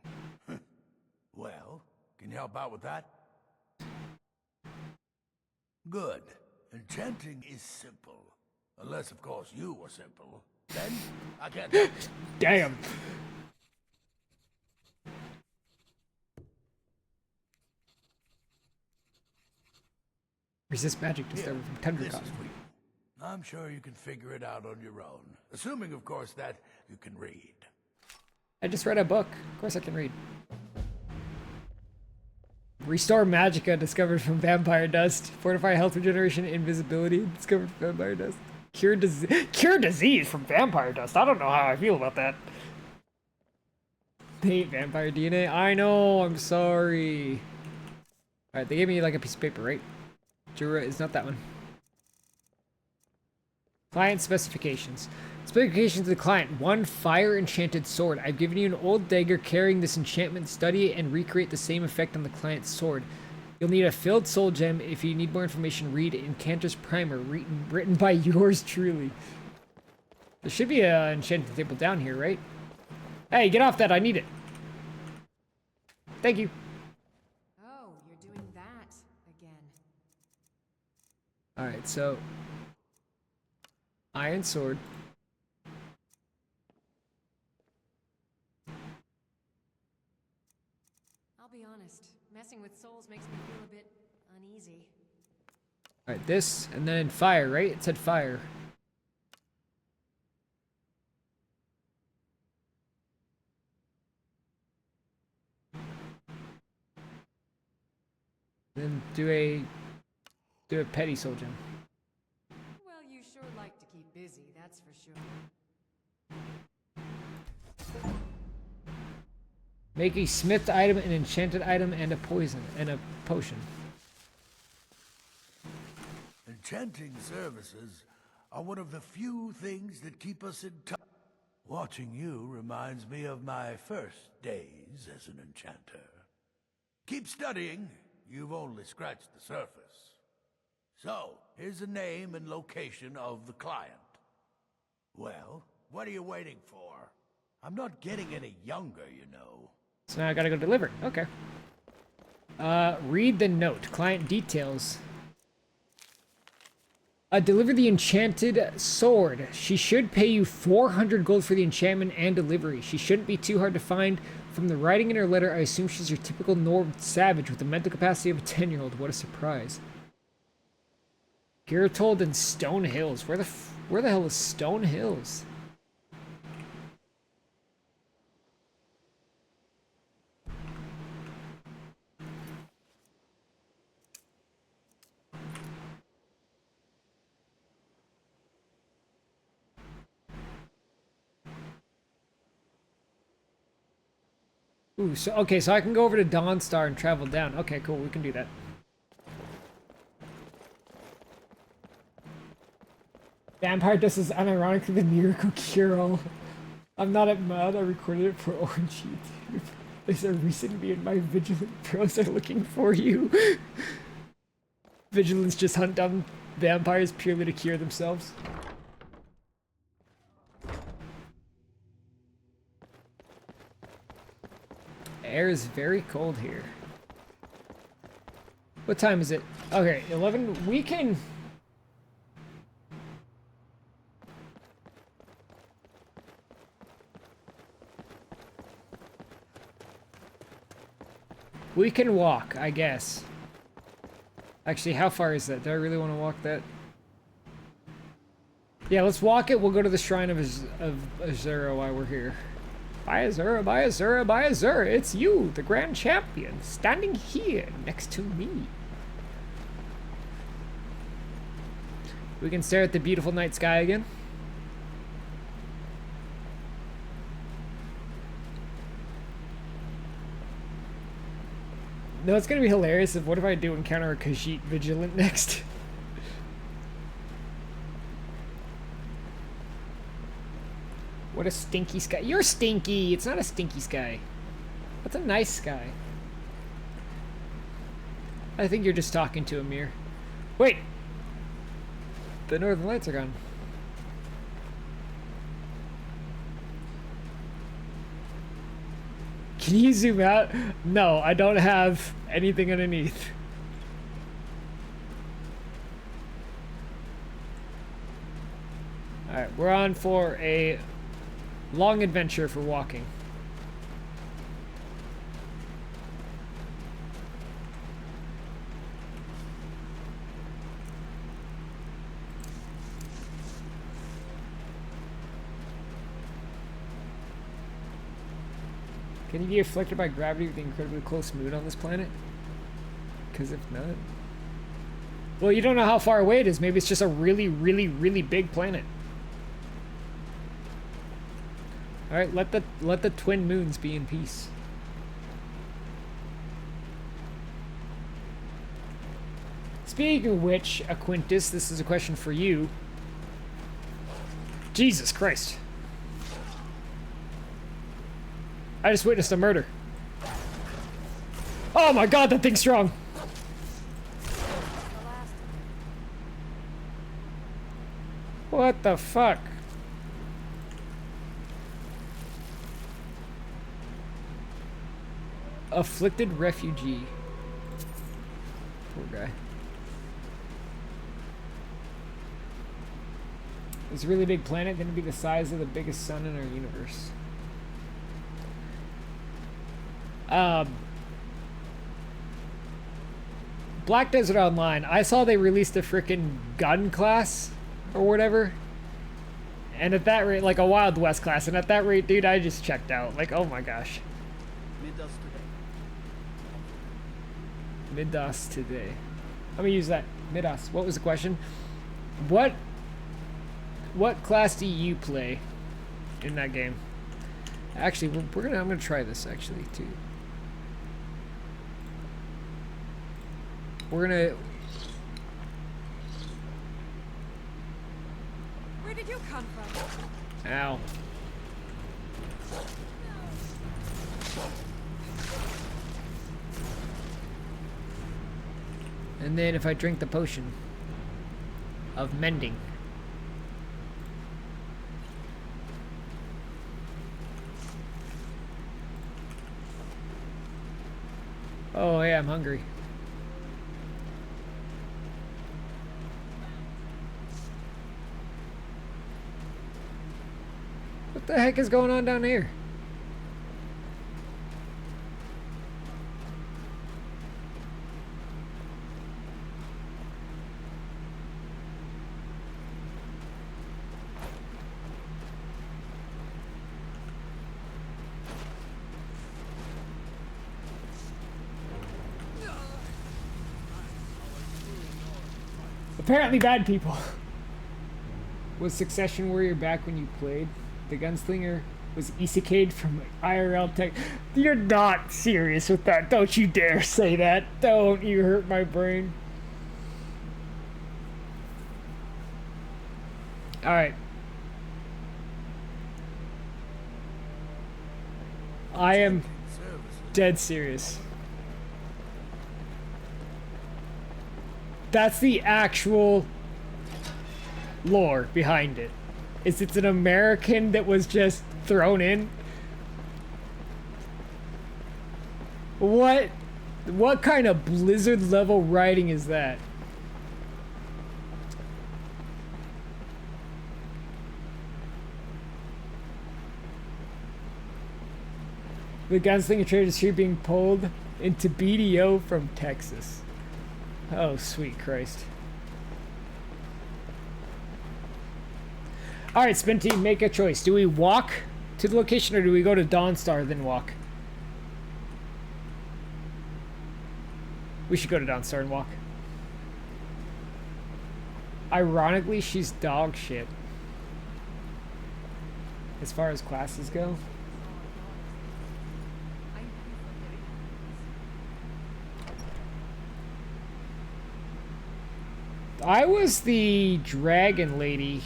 Well, can you help out with that? Good. Enchanting is simple. Unless, of course, you were simple. Then, I can't help you. Damn. Resist magic discovered from Tundra This is Cotton. for you. I'm sure you can figure it out on your own. Assuming, of course, that you can read. I just read a book. Of course I can read. Restore Magica discovered from vampire dust. Fortify health regeneration, invisibility discovered from vampire dust. Cure disease from vampire dust. I don't know how I feel about that. They ate vampire DNA. I know. I'm sorry. All right, they gave me like a piece of paper, right? Jura is not that one. Client specifications. Specifications to the client. 1 fire enchanted sword. I've given you an old dagger carrying this enchantment. Study it and recreate the same effect on the client's sword. You'll need a filled soul gem. If you need more information, read Incantor's Primer, written by yours truly. There should be an enchanted table down here, right? Hey, get off that. I need it. Thank you. Oh, you're doing that again. Alright, so... Iron sword. I'll be honest, messing with souls makes me feel a bit uneasy. Alright, this, and then fire, right? It said fire. Then do a petty soul gem. Well, you sure like to keep busy, that's for sure. Make a smith item, an enchanted item, and a potion. Enchanting services are one of the few things that keep us in touch. Watching you reminds me of my first days as an enchanter. Keep studying. You've only scratched the surface. So, here's the name and location of the client. Well, what are you waiting for? I'm not getting any younger, you know. So now I gotta go deliver. Okay. Read the note. Client details. Deliver the enchanted sword. She should pay you 400 gold for the enchantment and delivery. She shouldn't be too hard to find. From the writing in her letter, I assume she's your typical Nord savage with the mental capacity of a 10-year-old. What a surprise. Gertold and Stone Hills. Where the hell is Stone Hills? Ooh, so okay, so I can go over to Dawnstar and travel down. Okay, cool, we can do that. Vampire Dust is unironically the miracle cure-all. I'm not at mad, I recorded it for Orange YouTube. There's a reason me and my vigilant pros are looking for you. Vigilants just hunt down vampires purely to cure themselves. Air is very cold here. What time is it? Okay, 11. We can... We can walk, I guess. Actually, how far is that? Do I really want to walk that? Yeah, let's walk it. We'll go to the Shrine of Azura while we're here. By Azura, by Azura, by Azura, it's you, the Grand Champion, standing here next to me. We can stare at the beautiful night sky again. No, it's gonna be hilarious if what if I do encounter a Khajiit Vigilant next? What a stinky sky. You're stinky! It's not a stinky sky. That's a nice sky. I think you're just talking to a mirror. Wait! The northern lights are gone. Can you zoom out? No, I don't have anything underneath. Alright, we're on for a long adventure for walking. Can you be afflicted by gravity with the incredibly close moon on this planet? Because if not... Well, you don't know how far away it is. Maybe it's just a really, really, really big planet. Alright, let the twin moons be in peace. Speaking of which, Aquintus, this is a question for you. Jesus Christ. I just witnessed a murder. Oh my god, that thing's strong! What the fuck? Afflicted refugee. Poor guy. It's a really big planet, gonna be the size of the biggest sun in our universe. Black Desert Online. I saw they released a freaking gun class or whatever. And at that rate, like a Wild West class. And at that rate, dude, I just checked out. Like, oh my gosh. Midas today. I'm gonna use that. Midas. What was the question? What class do you play in that game? Actually, I'm gonna try this actually too. We're gonna. Where did you come from? Ow. And then if I drink the potion of mending. Oh yeah, I'm hungry. What the heck is going on down here? Apparently bad people. Was Succession Warrior back when you played? The gunslinger was isekai'd from IRL tech. You're not serious with that. Don't you dare say that. Don't you hurt my brain. Alright. I am dead serious. That's the actual lore behind it. It's an American that was just thrown in. What kind of Blizzard level writing is that? The gunslinger trade is here being pulled into BDO from Texas. Oh, sweet Christ. Alright, Spin Team, make a choice. Do we walk to the location or do we go to Dawnstar then walk? We should go to Dawnstar and walk. Ironically, she's dog shit. As far as classes go. I was the dragon lady.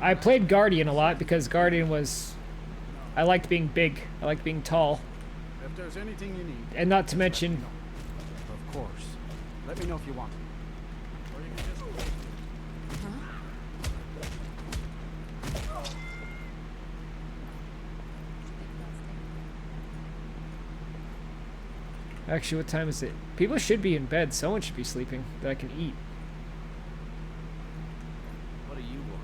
I played Guardian a lot because Guardian was... I liked being big. I liked being tall. If there's anything you need... And not to mention... Of course. Let me know if you want. Or you can just... Actually, what time is it? People should be in bed. Someone should be sleeping that I can eat. What do you want?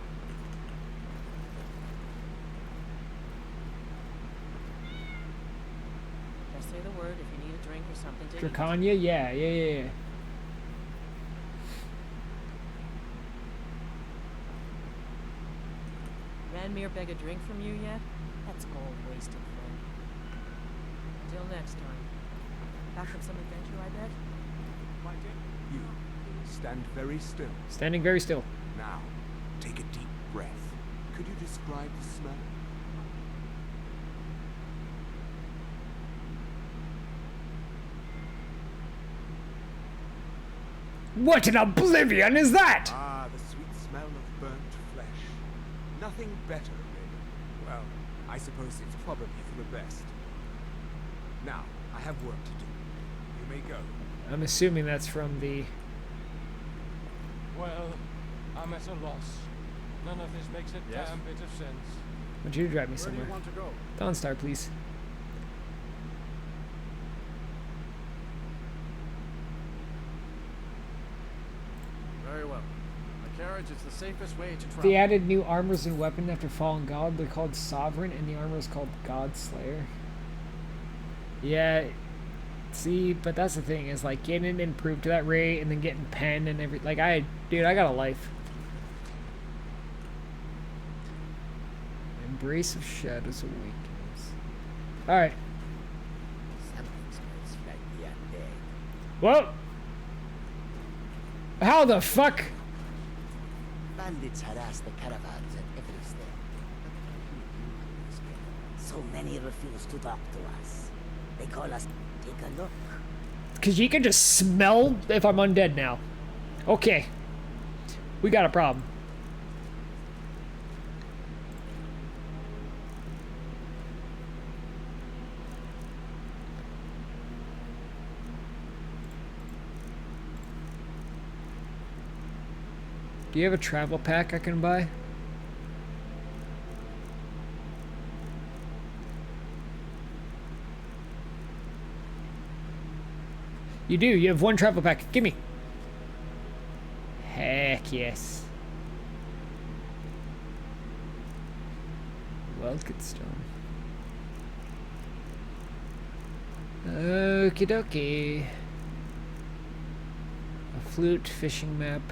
Just say the word if you need a drink or something to eat. Dracania? Yeah. Ranmir beg a drink from you yet? That's gold wasted, friend. Until next time. Back from some adventure, I bet? You stand very still. Standing very still. Now, take a deep breath. Could you describe the smell? What in oblivion is that? Ah, the sweet smell of burnt flesh. Nothing better, really. Well, I suppose it's probably for the best. Now, I have work to do. You may go. I'm assuming that's from the... Well, I'm at a loss. None of this makes a damn bit of sense. I want you to drive me somewhere. Where do you want to go? Dawnstar, please. Very well. A carriage is the safest way to travel. They added new armors and weapons after Fallen God. They're called Sovereign, and the armor is called Godslayer. Yeah, see, but that's the thing, is like getting improved to that rate and then getting pen and every... Like, dude, I got a life. Embrace of Shadows Awakens. Alright. Whoa! How the fuck? Bandits harass the caravans at every step. So many refuse to talk to us. They call us, take a look. Because you can just smell if I'm undead now. Okay. We got a problem. Do you have a travel pack I can buy? You do. You have one travel pack. Gimme. Heck yes. Welkitstone. Okie dokie. A flute fishing map.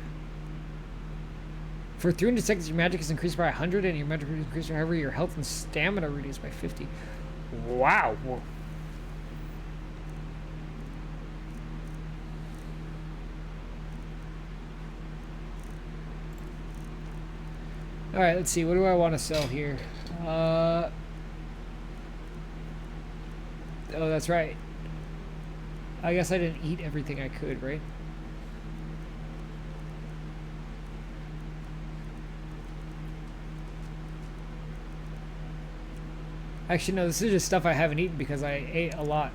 For 300 seconds, your magic is increased by 100, and your magic is increased however your health and stamina reduced by 50. Wow. Alright, let's see. What do I want to sell here? Oh, that's right. I guess I didn't eat everything I could, right? Actually, no, this is just stuff I haven't eaten because I ate a lot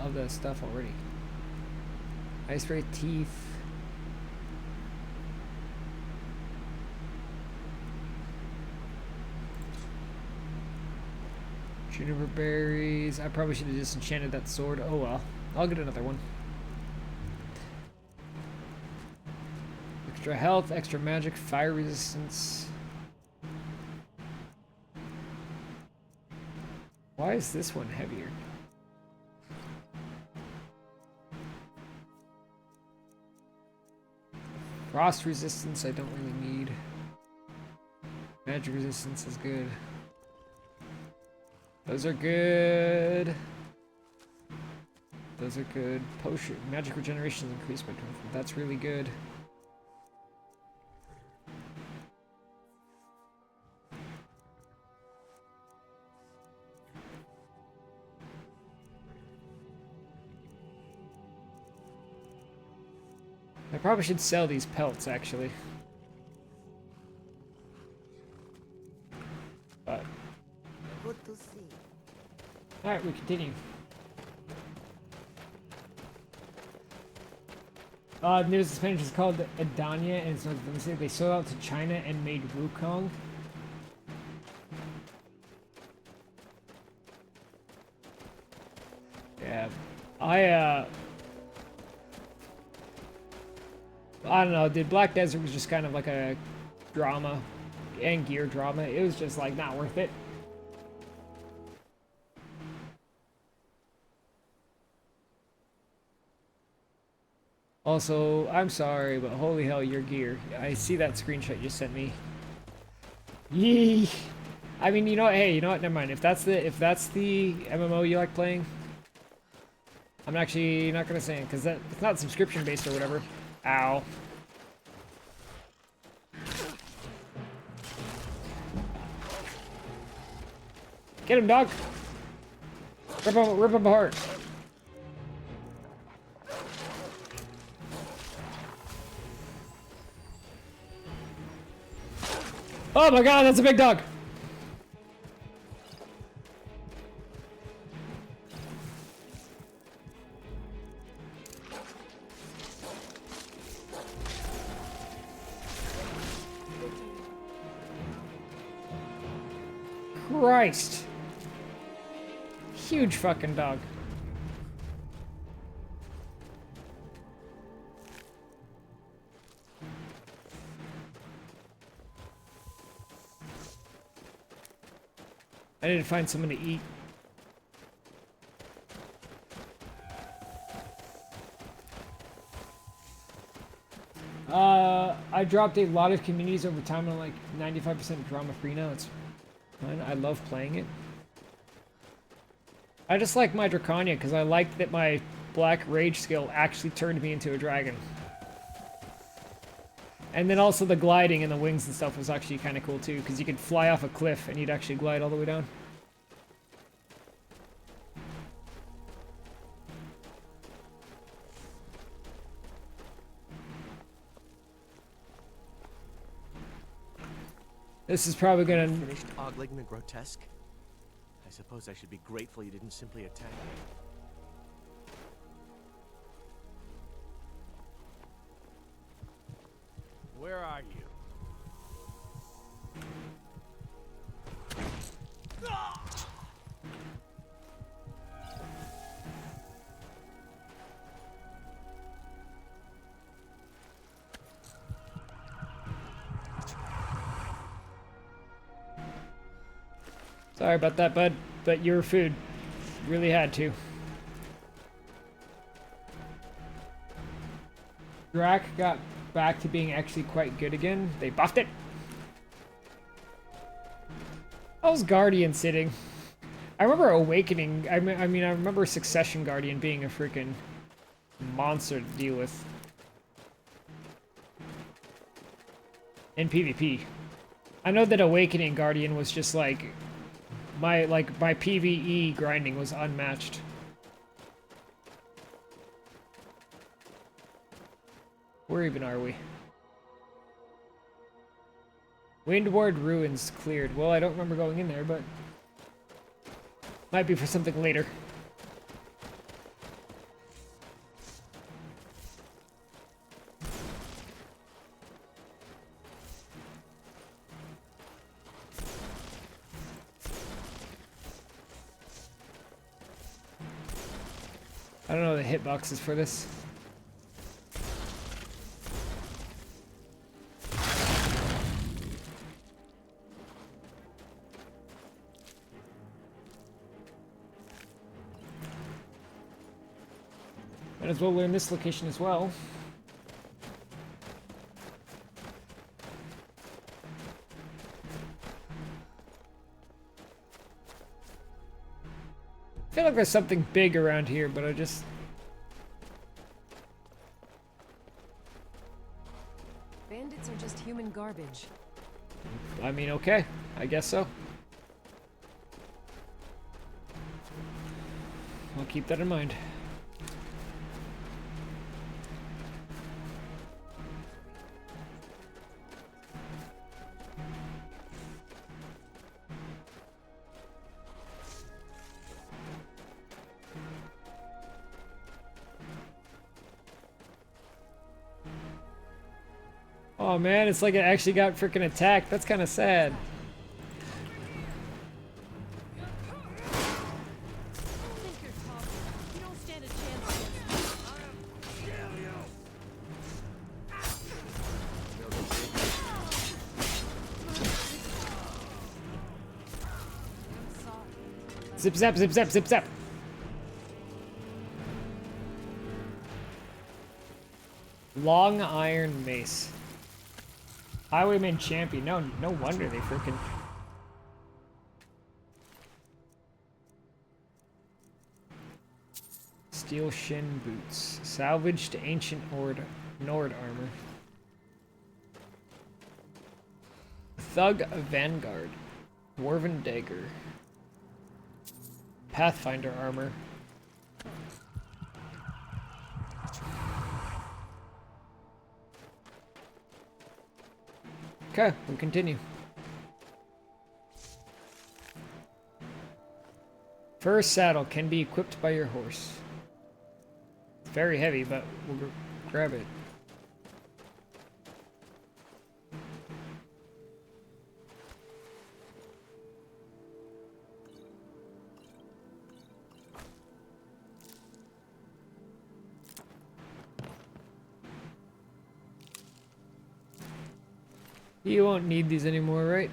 of the stuff already. Ice ray teeth. Juniper berries. I probably should have disenchanted that sword. Oh well. I'll get another one. Extra health, extra magic, fire resistance. Why is this one heavier? Frost resistance I don't really need. Magic resistance is good. Those are good. Those are good. Potion. Magic regeneration is increased by 24. That's really good. I probably should sell these pelts, actually. Alright, we continue. News the Spanish is called Adania, and it's not they sold out to China and made Wukong. Yeah, I don't know, dude. Black Desert was just kind of like a drama and gear drama. It was just like not worth it. Also, I'm sorry, but holy hell, your gear. I see that screenshot you sent me. Yee. I mean, you know what? Hey, you know what? Never mind. If that's the MMO you like playing, I'm actually not gonna say it because it's not subscription based or whatever. Ow. Get him, dog. Rip him apart. Oh my god, that's a big dog! Christ! Huge fucking dog. I need to find someone to eat. I dropped a lot of communities over time. I'm like 95% drama free now. It's fine. I love playing it. I just like my Draconia because I liked that my Black Rage skill actually turned me into a dragon. And then also the gliding and the wings and stuff was actually kind of cool too, because you could fly off a cliff and you'd actually glide all the way down. This is probably gonna... Finished ogling the grotesque? I suppose I should be grateful you didn't simply attack me. Where are you? Sorry about that, bud, but your food really had to. Drac got back to being actually quite good again. They buffed it. How's Guardian sitting? I remember Awakening. I mean, I remember Succession Guardian being a freaking monster to deal with in PvP. I know that Awakening Guardian was just like my PvE grinding was unmatched. Where even are we? Windward Ruins cleared. Well, I don't remember going in there, but might be for something later. I don't know the hitboxes for this. Might as well learn this location as well. I feel like there's something big around here, but I just... Bandits are just human garbage. I mean, okay. I guess so. I'll keep that in mind. Oh man, it's like it actually got freaking attacked. That's kind of sad. Zip zap, zip zap, zip zap. Long iron mace. Highwayman champion. No wonder they freaking. Steel shin boots. Salvaged ancient Nord armor. Thug Vanguard. Dwarven dagger. Pathfinder armor. Okay, we'll continue. Fur saddle can be equipped by your horse. It's very heavy, but we'll grab it. You won't need these anymore, right?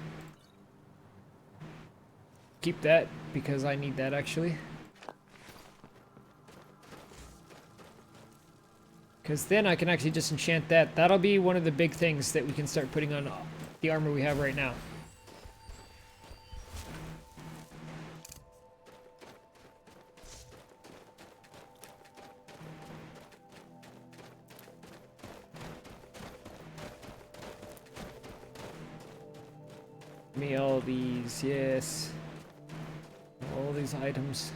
Keep that, because I need that actually. Because then I can actually just enchant that. That'll be one of the big things that we can start putting on the armor we have right now. Me all these, yes. All these items.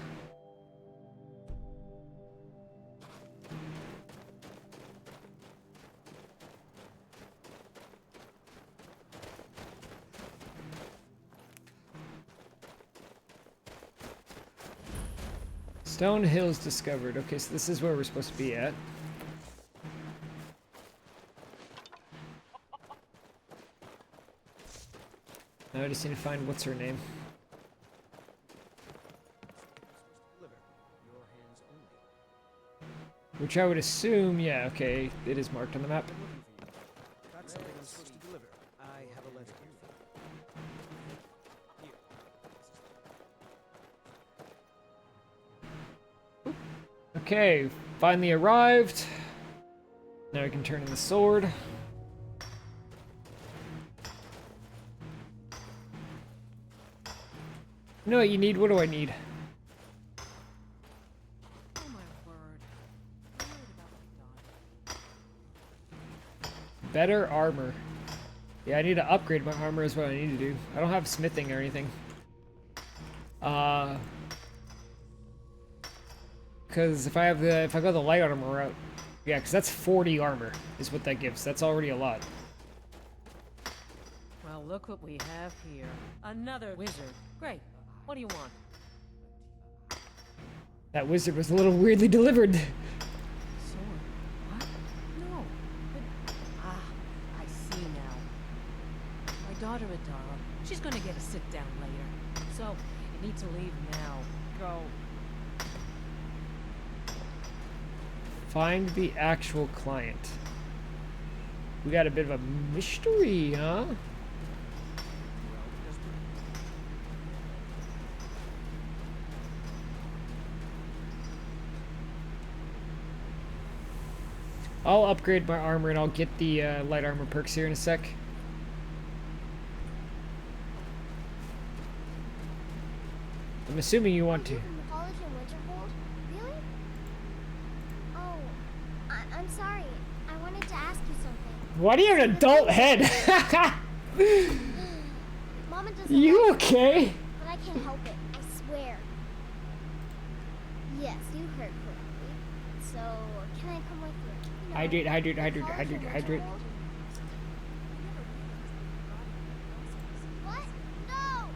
Stone Hills discovered. Okay, so this is where we're supposed to be at. Now I just need to find what's her name. Which I would assume, yeah, okay, it is marked on the map. Got something I'm supposed to deliver. I have a letter here. Okay, finally arrived. Now we can turn in the sword. You know what you need? What do I need? Oh my word. I'm worried about my daughter. Better armor. Yeah, I need to upgrade my armor is what I need to do. I don't have smithing or anything. Because if I go the light armor route, yeah, because that's 40 armor is what that gives. That's already a lot. Well, look what we have here. Another wizard. Great. What do you want? That wizard was a little weirdly delivered. Sword? What? No. But, I see now. My daughter Adara, she's gonna get a sit down later. So, you need to leave now. Go. Find the actual client. We got a bit of a mystery, huh? I'll upgrade my armor and I'll get the light armor perks here in a sec. I'm assuming you want to. College in Winterhold? Really? Oh, I'm sorry. I wanted to ask you something. Why do you have an adult head? Mama doesn't You like okay? it, but I can't help it. I swear. Yes, you heard correctly. So, can I come with you? Hydrate, hydrate, hydrate, hydrate, hydrate. What? No!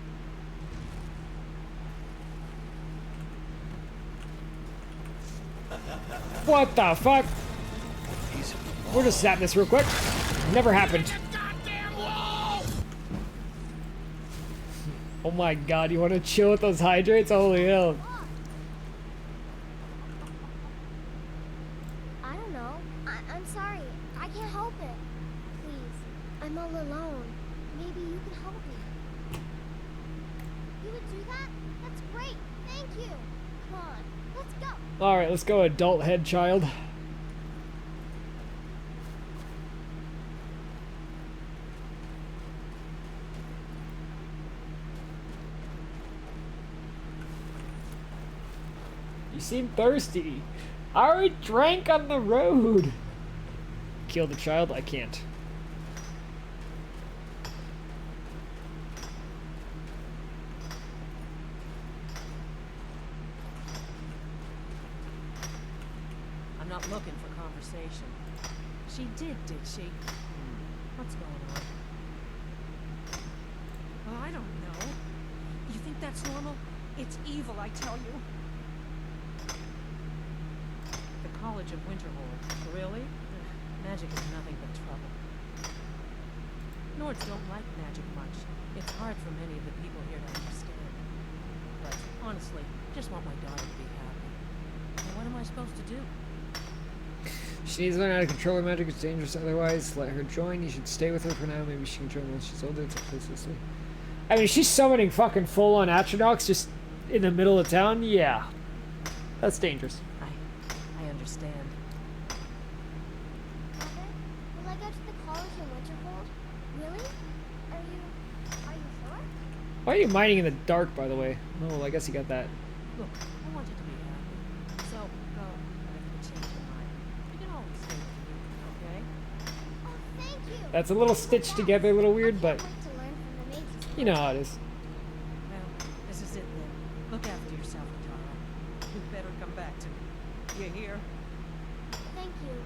What the fuck? We'll just zap this real quick. Never happened. Oh my god, you want to chill with those hydrates? Holy hell. I don't know. I'm sorry. I can't help it. Please. I'm all alone. Maybe you can help me. You would do that? That's great. Thank you. Come on. Let's go. Alright, let's go, adult head child. You seem thirsty. I already drank on the road. Kill the child? I can't. I'm not looking for conversation. She did she? What's going on? Well, I don't know. You think that's normal? It's evil, I tell you. The College of Winterhold. Really? Magic is nothing but trouble. Nords don't like magic much. It's hard for many of the people here to understand. But honestly, just want my daughter to be happy. And what am I supposed to do? She needs to learn how to control her magic. It's dangerous otherwise. Let her join. You should stay with her for now. Maybe she can join once she's older. It's a place to stay. I mean, she's summoning fucking full-on Atronox just in the middle of town. Yeah. That's dangerous. I understand. Mother, will I go to the college in Winterhold? Really? Are you sure? Why are you mining in the dark, by the way? Oh, I guess you got that. Look, I want you to be happy. So, go. Whenever you change your mind. You can always stay with me, okay? Oh, thank you. That's a little stitched together, a little weird, but To learn from the mages. you know how it is. Well, this is it then. Look after yourself, Tara. You better come back to me. You hear? Thank you.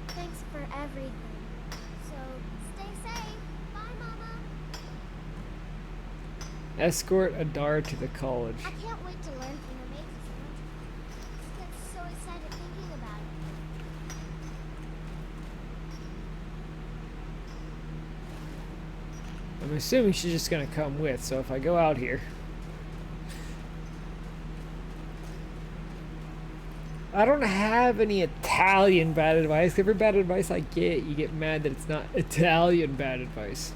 Thanks for everything. So, stay safe. Bye, Mama. Escort Adar to the college. I can't wait to learn from the mages in Winterhold. I get so excited thinking about it. I'm assuming she's just gonna come with, so if I go out here. I don't have any Italian bad advice. Every bad advice I get, you get mad that it's not Italian bad advice.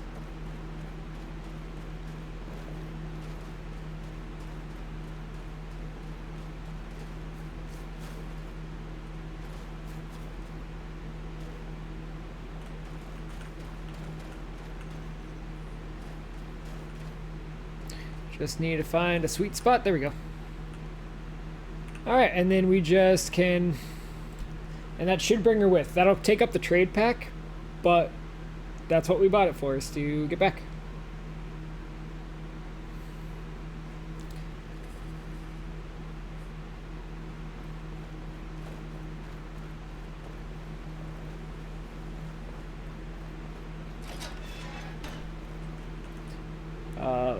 Just need to find a sweet spot. There we go. Alright, and then we just can... And that should bring her with. That'll take up the trade pack, but that's what we bought it for, is to get back.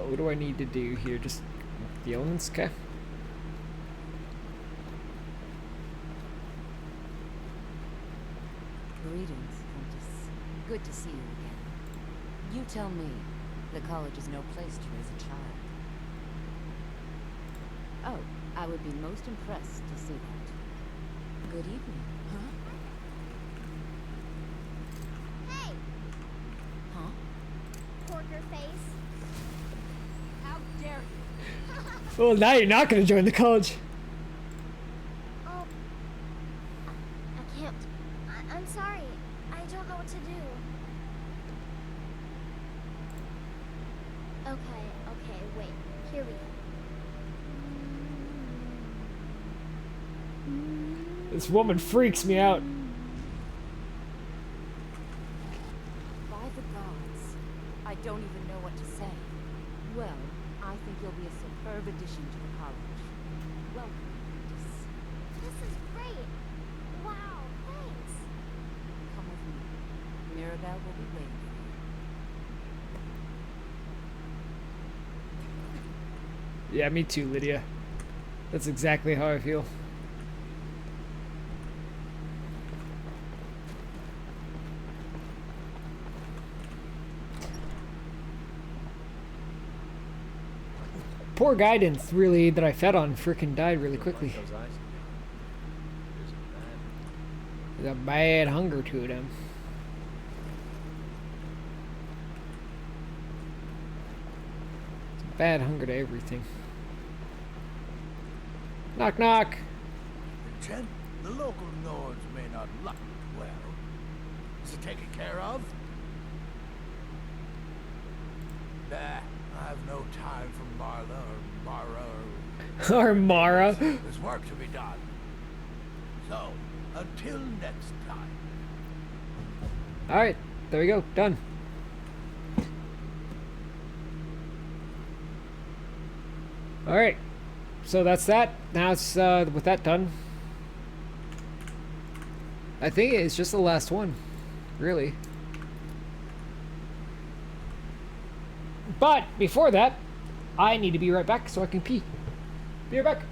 What do I need to do here? Just the elements? Okay. Greetings, Countess. Good to see you again. You tell me, the college is no place to raise a child. Oh, I would be most impressed to see that. Good evening. Hey! Huh? Porker face. How dare you? Well, now you're not going to join the college. Oh. I can't. I'm sorry. I don't know what to do. Okay, wait. Here we go. This woman freaks me out. By the gods, I don't even know what to say. Well, I think you'll be a superb addition to the college. Welcome, Countess. This is great. Wow, thanks. Come with me. Mirabelle will be waiting for you. Yeah, me too, Lydia. That's exactly how I feel. poor guidance, really, that I fed on frickin' died really quickly. There's a bad hunger to them. It's a bad hunger to everything. Knock, knock. The local Nords may not like it well. Is it taken care of? Nah, I have no time for Marla or Mara or... Or Mara. There's work to be done. So, until next time. Alright, there we go. Done. Alright. So that's that. Now it's, with that done, I think it's just the last one, really. But before that, I need to be right back so I can pee. Be right back.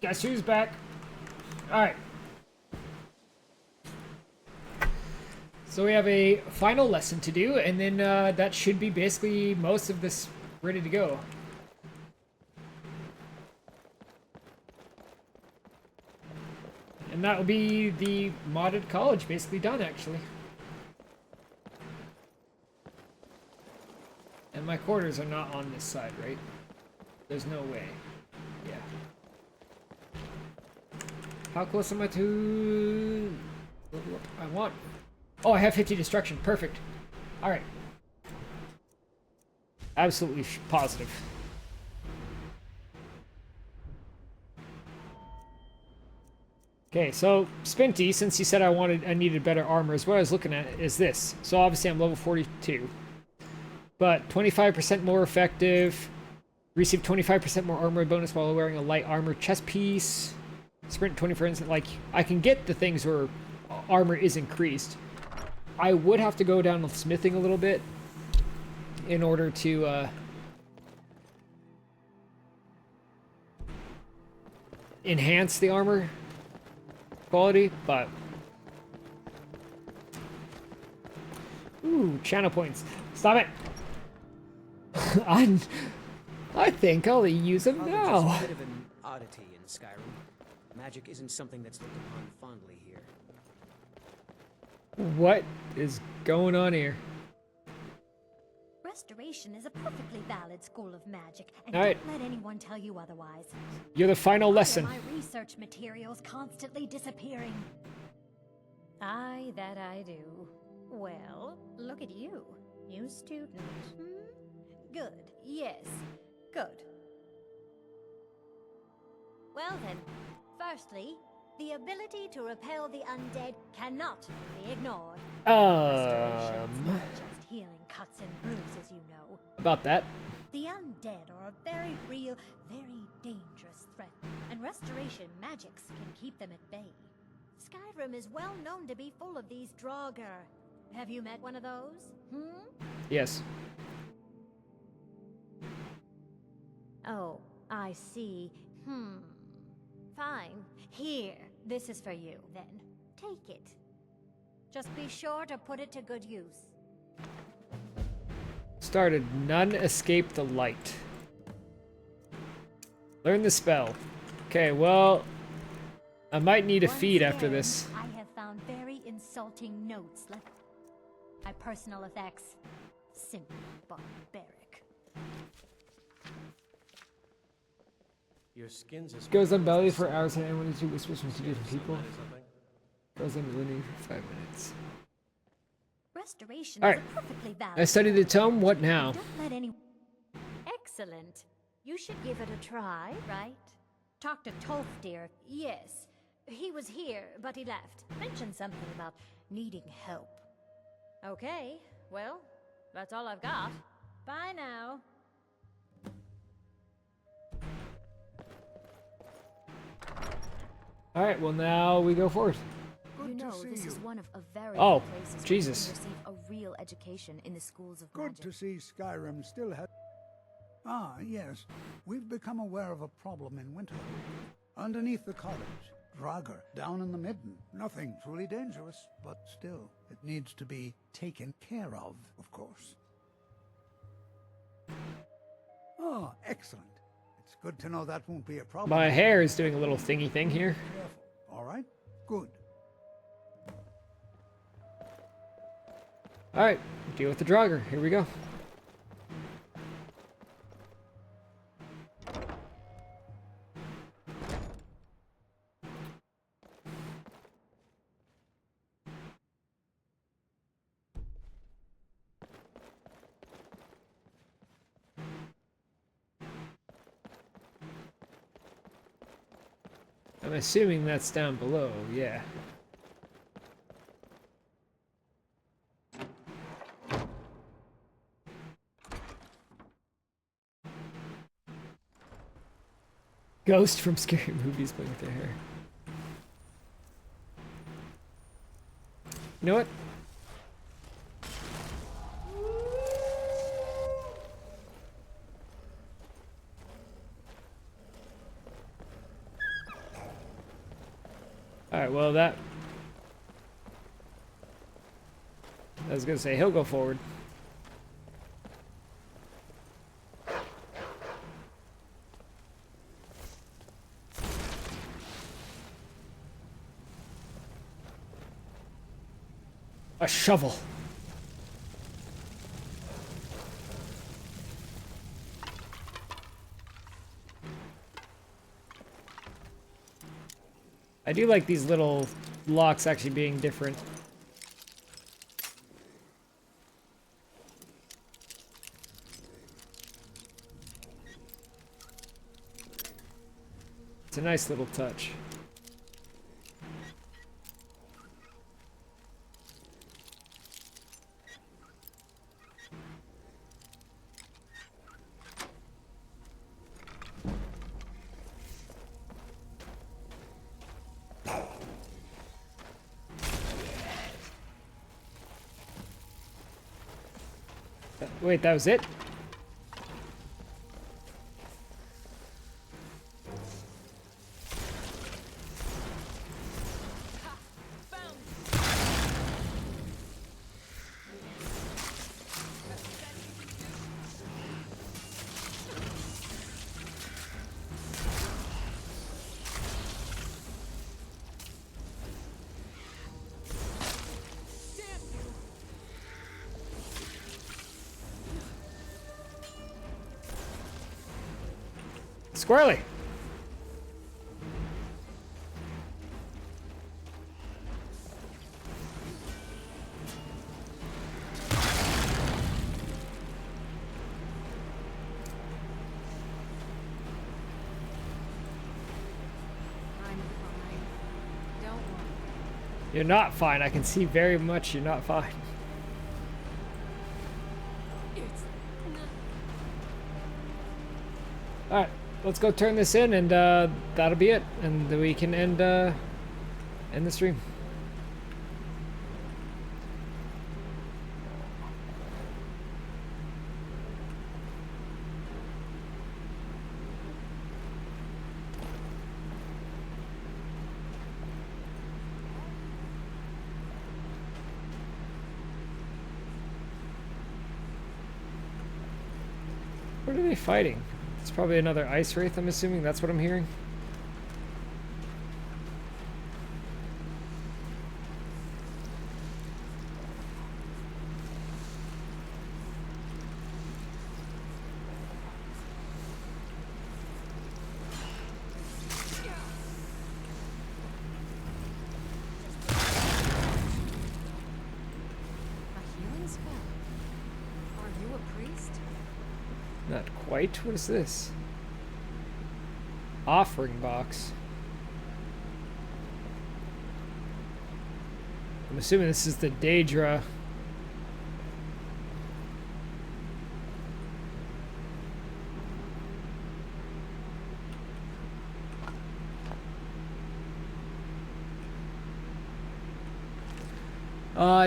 Guess who's back? Alright. So we have a final lesson to do, and then that should be basically most of this ready to go. And that will be the modded college basically done, actually. And my quarters are not on this side, right? There's no way. Yeah. How close am I to... I want... Oh, I have 50 destruction. Perfect. Alright. Absolutely positive. Okay, so Spinty, since you said I needed better armor, is what I was looking at is this. So obviously I'm level 42. But 25% more effective. Receive 25% more armor bonus while wearing a light armor chest piece. Sprint 20%. Like, I can get the things where armor is increased. I would have to go down with smithing a little bit in order to enhance the armor quality, but ooh, channel points. Stop it. I think I'll use them now. There's a bit of an oddity in Skyrim. Magic isn't something that's looked upon fondly here. What is going on here? Restoration is a perfectly valid school of magic, and All right. don't let anyone tell you otherwise. You're the final lesson. Why are my research materials constantly disappearing? Aye, that I do. Well, look at you. New student. Good. Yes. Good. Well then, firstly, the ability to repel the undead cannot be ignored. Restoration's not just healing cuts and bruises, you know. About that. The undead are a very real, very dangerous threat, and restoration magics can keep them at bay. Skyrim is well known to be full of these Draugr. Have you met one of those? Yes. Oh, I see. Fine. Here, this is for you, then. Take it. Just be sure to put it to good use. Started. None escape the light. Learn the spell. Okay, well, I might need a feed after this. I have found very insulting notes left. My personal effects. Simply barbaric. Your skin's as Goes on belly for hours and anyone who whispers from two different people. Goes on linear for 5 minutes. Restoration Alright. is a perfectly valid. I studied the tome. What now? Don't let any. Excellent. You should give it a try, right? Talk to Tolfdir. Yes. He was here, but he left. Mentioned something about needing help. Okay, well, that's all I've got. Bye now. Alright, well now we go forward. You know, this is one of a very Oh, few places Jesus. where you can receive a real education in the schools of Good magic. to see Skyrim still has... Ah, yes. We've become aware of a problem in winter. Underneath the college, Draugr, down in the midden. Nothing truly dangerous, but still, it needs to be taken care of course. Oh, excellent. It's good to know that won't be a problem. My hair is doing a little thingy thing here. Careful, all right? Good. Alright, deal with the Draugr. Here we go. I'm assuming that's down below, yeah. Ghost from scary movies playing with their hair. You know what? Alright, well that... I was gonna say, he'll go forward. A shovel. I do like these little locks actually being different. It's a nice little touch. Wait, that was it? Squirrely! You're not fine. I can see very much you're not fine. Alright, let's go turn this in and that'll be it. And we can end the stream. What are they fighting? It's probably another ice wraith, I'm assuming. That's what I'm hearing. Not quite. What is this? Offering box. I'm assuming this is the Daedra.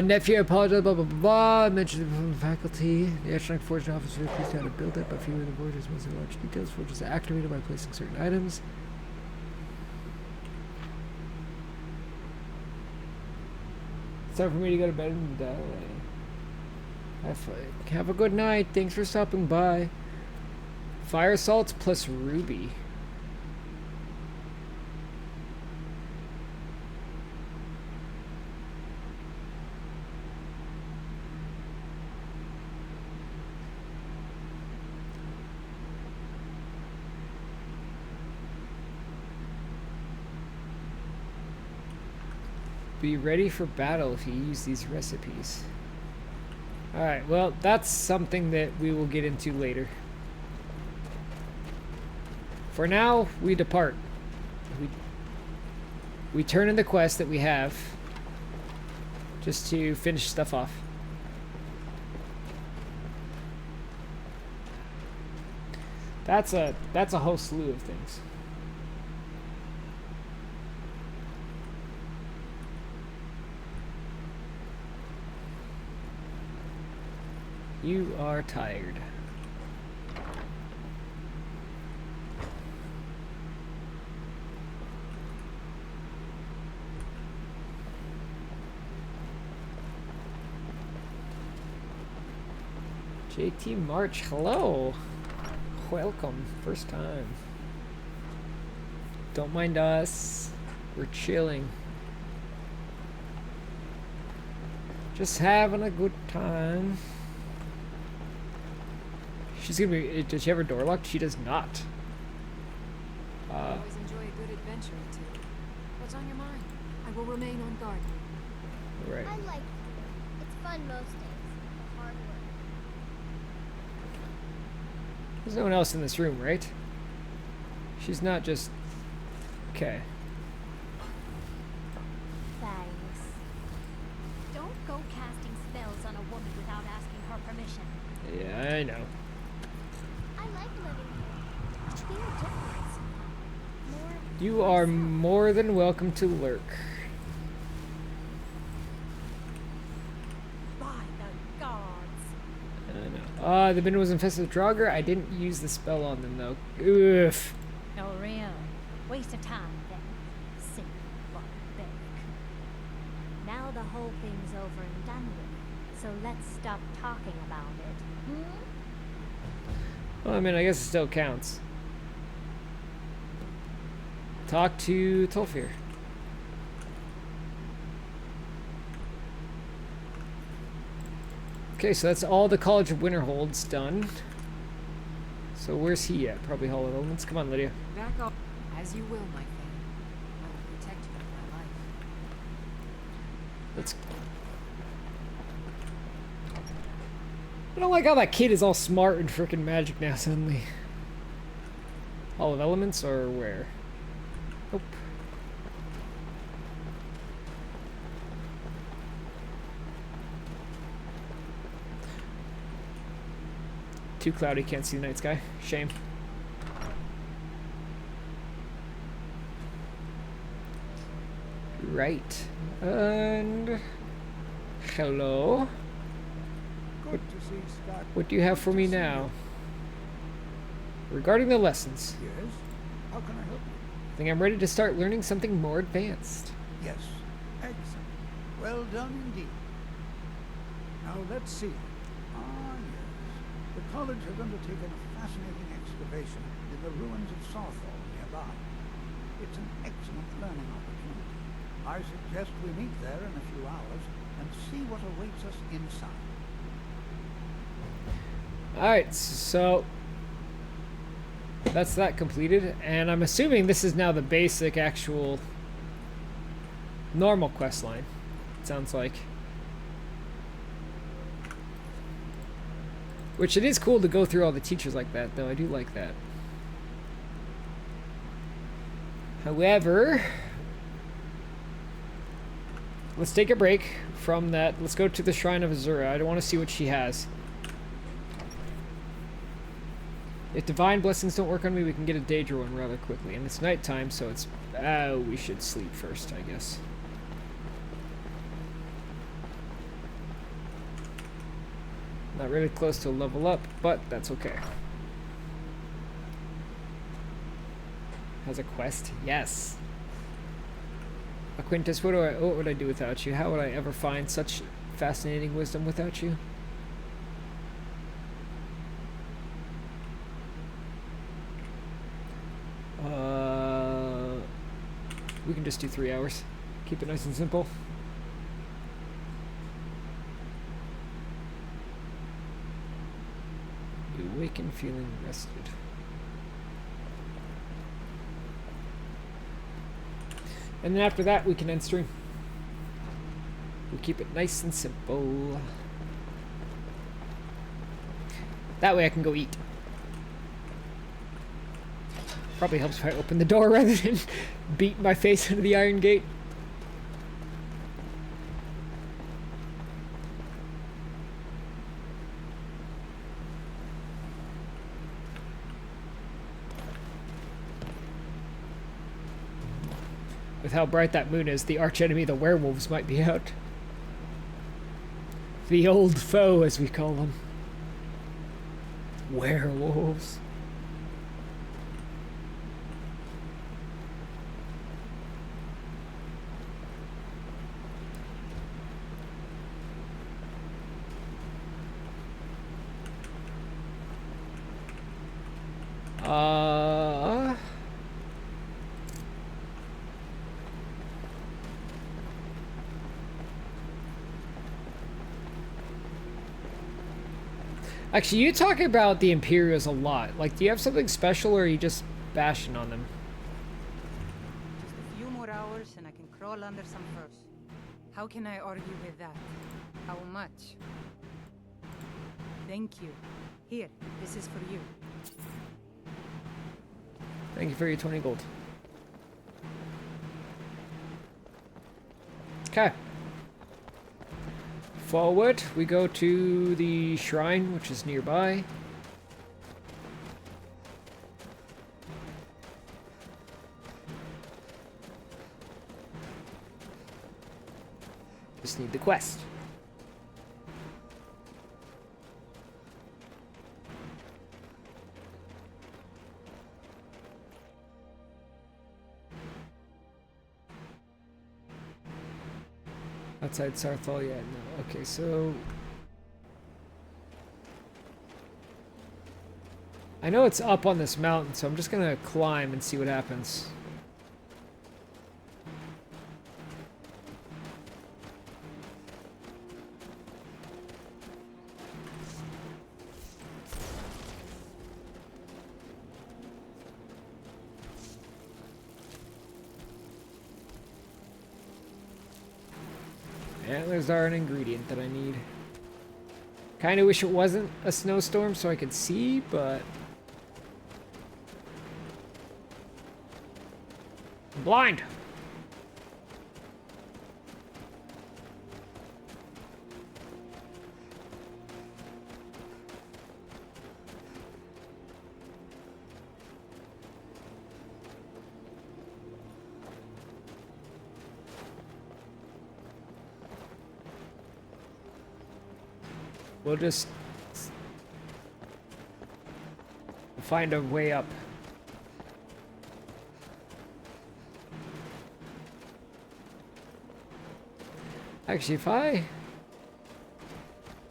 Nephew apologized, blah blah blah blah. I mentioned it from the faculty. The Electronic Forging office really pleased how to build it, but few of the forges mostly large details. Forges are activated by placing certain items. It's time for me to go to bed and die. Have a good night. Thanks for stopping by. Fire salts plus ruby. Be ready for battle if you use these recipes. Alright, well, that's something that we will get into later. For now, we depart. We turn in the quest that we have just to finish stuff off. That's a whole slew of things. You are tired. JT March, hello. Welcome. First time. Don't mind us. We're chilling. Just having a good time. She's gonna be. Does she have her door locked? She does not. Always enjoy a good adventure or two. What's on your mind? I will remain on guard. Right. I like it. It's fun most days. Hard work. There's no one else in this room, right? She's not just. Okay. Thanks. Don't go casting spells on a woman without asking her permission. Yeah, I know. I like living here. It's weird difference. More You are more than welcome to lurk. By the gods. I know. The bin was infested with Draugr. I didn't use the spell on them though. Oof. Oh, really? Waste of time then. Simple barbaric. Now the whole thing's over and done with. So let's stop talking about it. Well, I mean, I guess it still counts. Talk to Tolfir. Okay, so that's all the College of Winterhold's done. So where's he at? Probably Hall of Elements. Come on, Lydia. Back up. As you will, my friend. I will protect you with my life. Let's. I don't like how that kid is all smart and freaking magic now suddenly. Hall of Elements or where? Nope. Too cloudy, can't see the night sky. Shame. Right. And hello. Good to see Scott. What do you have for me now? Regarding the lessons. Yes? How can I help you? I think I'm ready to start learning something more advanced. Yes. Excellent. Well done indeed. Now let's see. Ah, yes. The college has undertaken a fascinating excavation in the ruins of Southall nearby. It's an excellent learning opportunity. I suggest we meet there in a few hours and see what awaits us inside. Alright, so that's that completed, and I'm assuming this is now the basic actual normal quest line. It sounds like. Which it is cool to go through all the teachers like that, though. I do like that. However, let's take a break from that. Let's go to the Shrine of Azura. I don't want to see what she has. If divine blessings don't work on me, we can get a Daedra one rather quickly. And it's nighttime, so it's... we should sleep first, I guess. Not really close to a level up, but that's okay. Has a quest? Yes. Quintus, what would I do without you? How would I ever find such fascinating wisdom without you? We can just do 3 hours. Keep it nice and simple. Awaken feeling rested. And then after that, we can end stream. We keep it nice and simple. That way I can go eat. Probably helps if I open the door rather than beat my face into the iron gate. With how bright that moon is, the archenemy, the werewolves, might be out. The old foe, as we call them. Werewolves. Actually, you talk about the Imperials a lot. Like, do you have something special, or are you just bashing on them? Just a few more hours and I can crawl under some furs. How can I argue with that? How much? Thank you. Here, this is for you. Thank you for your 20 gold. Okay. Forward, we go to the shrine, which is nearby. Just need the quest. Outside Sarthal, yeah, no. Okay, so... I know it's up on this mountain, so I'm just gonna climb and see what happens. Antlers are an ingredient that I need. Kinda wish it wasn't a snowstorm so I could see, but... I'm blind! We'll just find a way up. Actually, if I...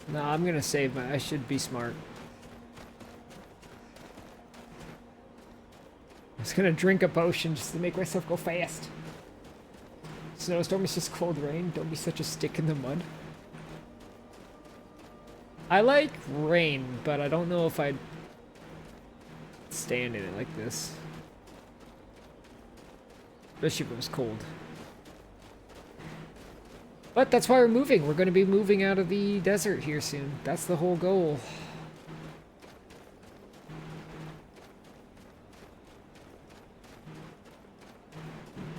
No, I'm gonna save my... I should be smart. I was gonna drink a potion just to make myself go fast. Snowstorm is just cold rain. Don't be such a stick in the mud. I like rain, but I don't know if I'd stand in it like this. Especially if it was cold. But that's why we're moving. We're going to be moving out of the desert here soon. That's the whole goal.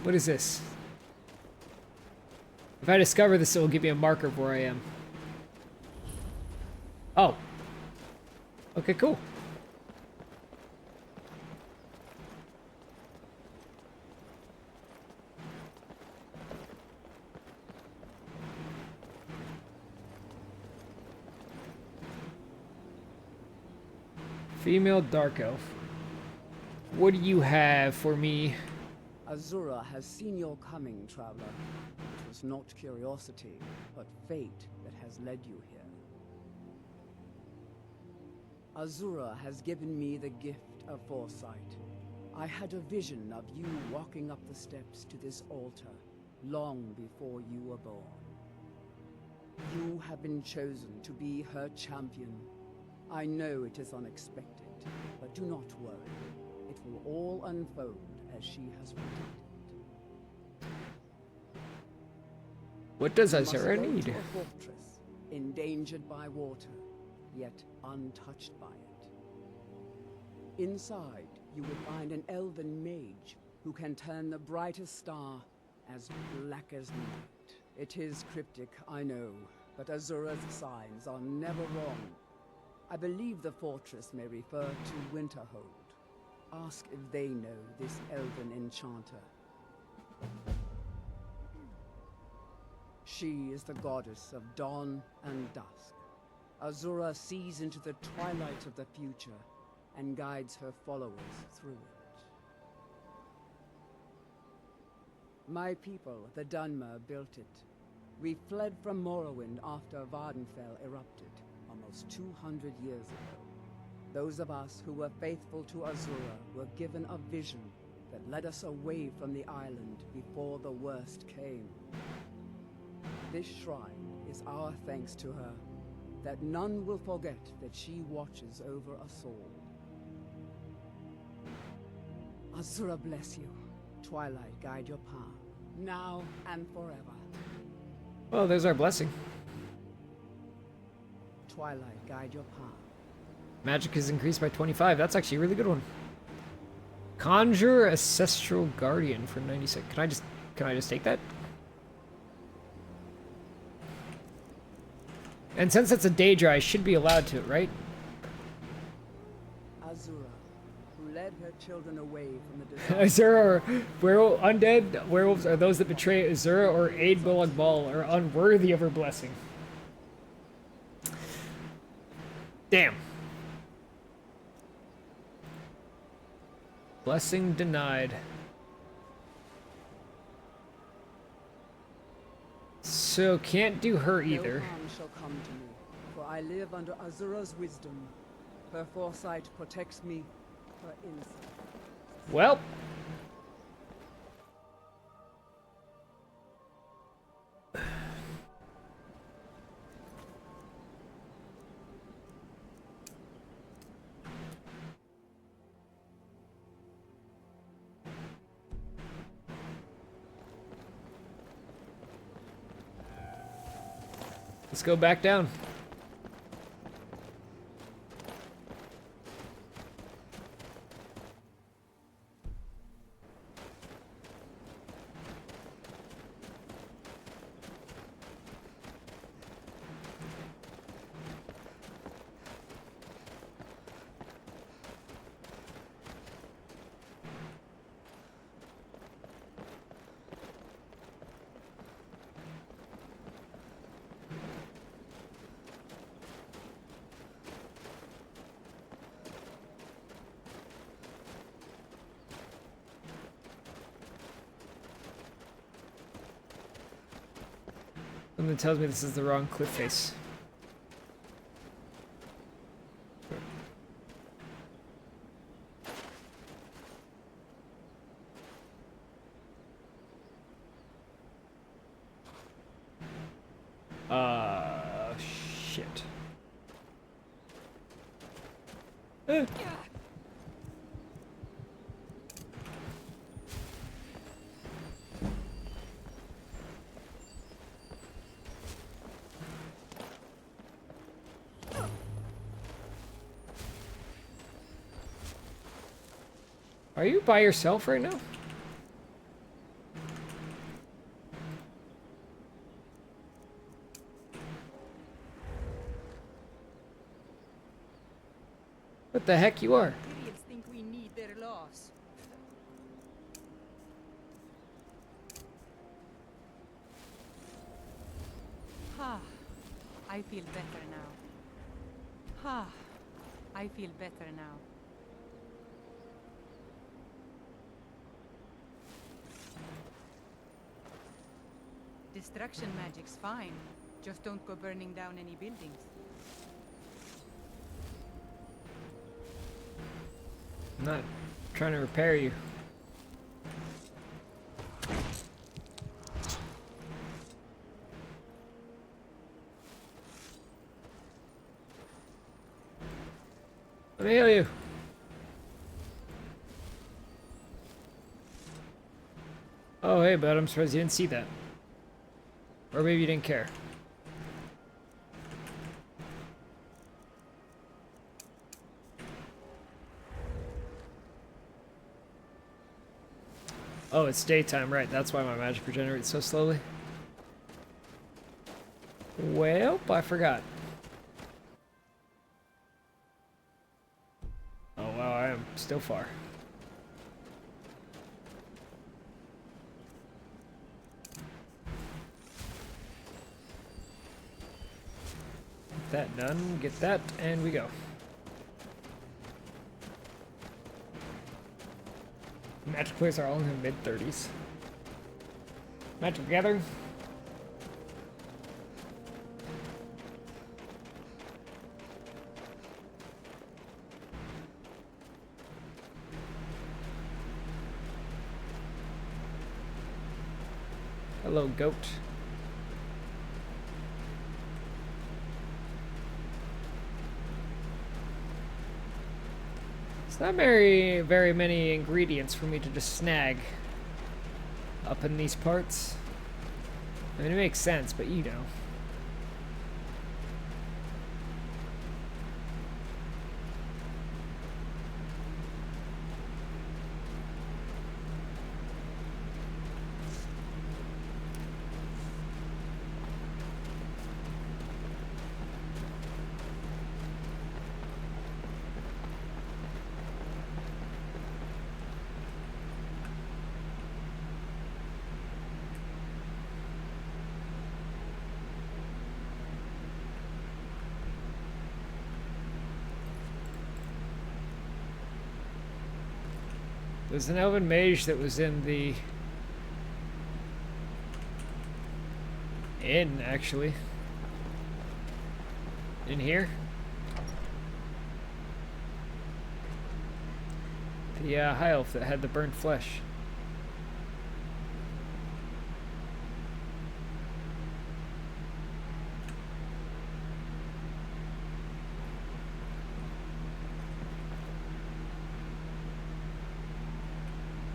What is this? If I discover this, it will give me a marker of where I am. Oh. Okay, cool. Female dark elf. What do you have for me? Azura has seen your coming, traveler. It was not curiosity, but fate that has led you here. Azura has given me the gift of foresight. I had a vision of you walking up the steps to this altar, long before you were born. You have been chosen to be her champion. I know it is unexpected, but do not worry. It will all unfold as she has predicted. What does You must Azura go need? to a fortress, endangered by water, yet untouched by it. Inside, you will find an elven mage who can turn the brightest star as black as night. It is cryptic, I know, but Azura's signs are never wrong. I believe the fortress may refer to Winterhold. Ask if they know this elven enchanter. She is the goddess of dawn and dusk. Azura sees into the twilight of the future and guides her followers through it. My people, the Dunmer, built it. We fled from Morrowind after Vardenfell erupted, almost 200 years ago. Those of us who were faithful to Azura were given a vision that led us away from the island before the worst came. This shrine is our thanks to her. that none will forget that she watches over us all. Azura bless you. Twilight guide your path, now and forever. Well, there's our blessing. Twilight guide your path. Magic is increased by 25. That's actually a really good one. Conjure Ancestral Guardian for 96. Can I just take that? And since it's a Daedra, I should be allowed to, right? Azura, who led her children away from the Azura or undead werewolves are those that betray Azura or aid Bullock Ball are unworthy of her blessing. Damn. Blessing denied. So can't do her either. No harm shall come to me, for I live under Azura's wisdom. Her foresight protects me, her insight. Well. Let's go back down. Something tells me this is the wrong cliff face. Shit. Are you by yourself right now? What the heck you are? Idiots think we need their laws. I feel better now. I feel better now. Destruction magic's fine. Just don't go burning down any buildings. I'm not trying to repair you. Let me heal you. Oh, hey, bud, I'm surprised you didn't see that. Or maybe you didn't care. Oh, it's daytime, right. That's why my magic regenerates so slowly. Well, I forgot. Oh, wow, I am still far. Get that done, get that, and we go. Magic players are all in their mid-30s. Magic Gathering. Hello, goat. not very many ingredients for me to just snag up in these parts. I mean, it makes sense, but you know. There's an elven mage that was in the inn, actually. In here. The high elf that had the burnt flesh.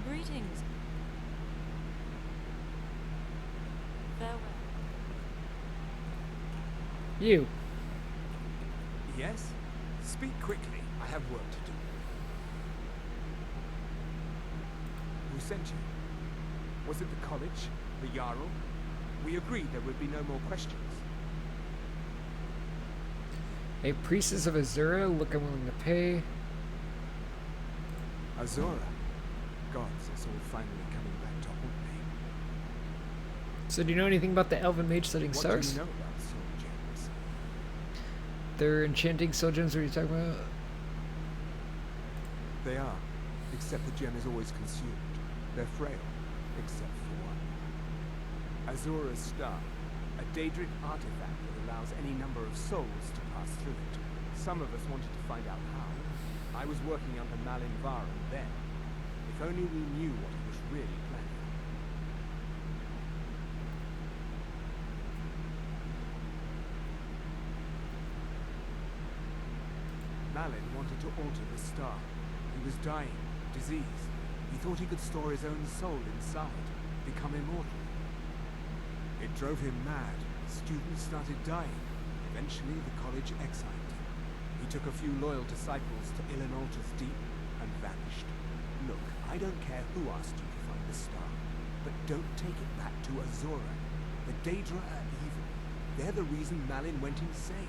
Greetings. Farewell. You. Yes? Speak quickly. I have work to do. Who sent you? Was it the college? The Jarl? We agreed there would be no more questions. A priestess of Azura, look willing to pay. Azura? Gods, it's all finally coming back to haunt me. So do you know anything about the elven mage studying What stars? do you know about soul gems? They're enchanting soul gems. What are you talking about? They are, except the gem is always consumed. They're frail, except for one. Azura's star, a Daedric artifact that allows any number of souls to pass through it. Some of us wanted to find out how. I was working under Malin Varen then. If only we knew what he was really planning. Malin wanted to alter the star. He was dying, diseased. He thought he could store his own soul inside, become immortal. It drove him mad. Students started dying. Eventually, the college exiled him. He took a few loyal disciples to Illinalta's Deep and vanished. Look, I don't care who asked you to find the star, but don't take it back to Azura. The Daedra are evil. They're the reason Malin went insane.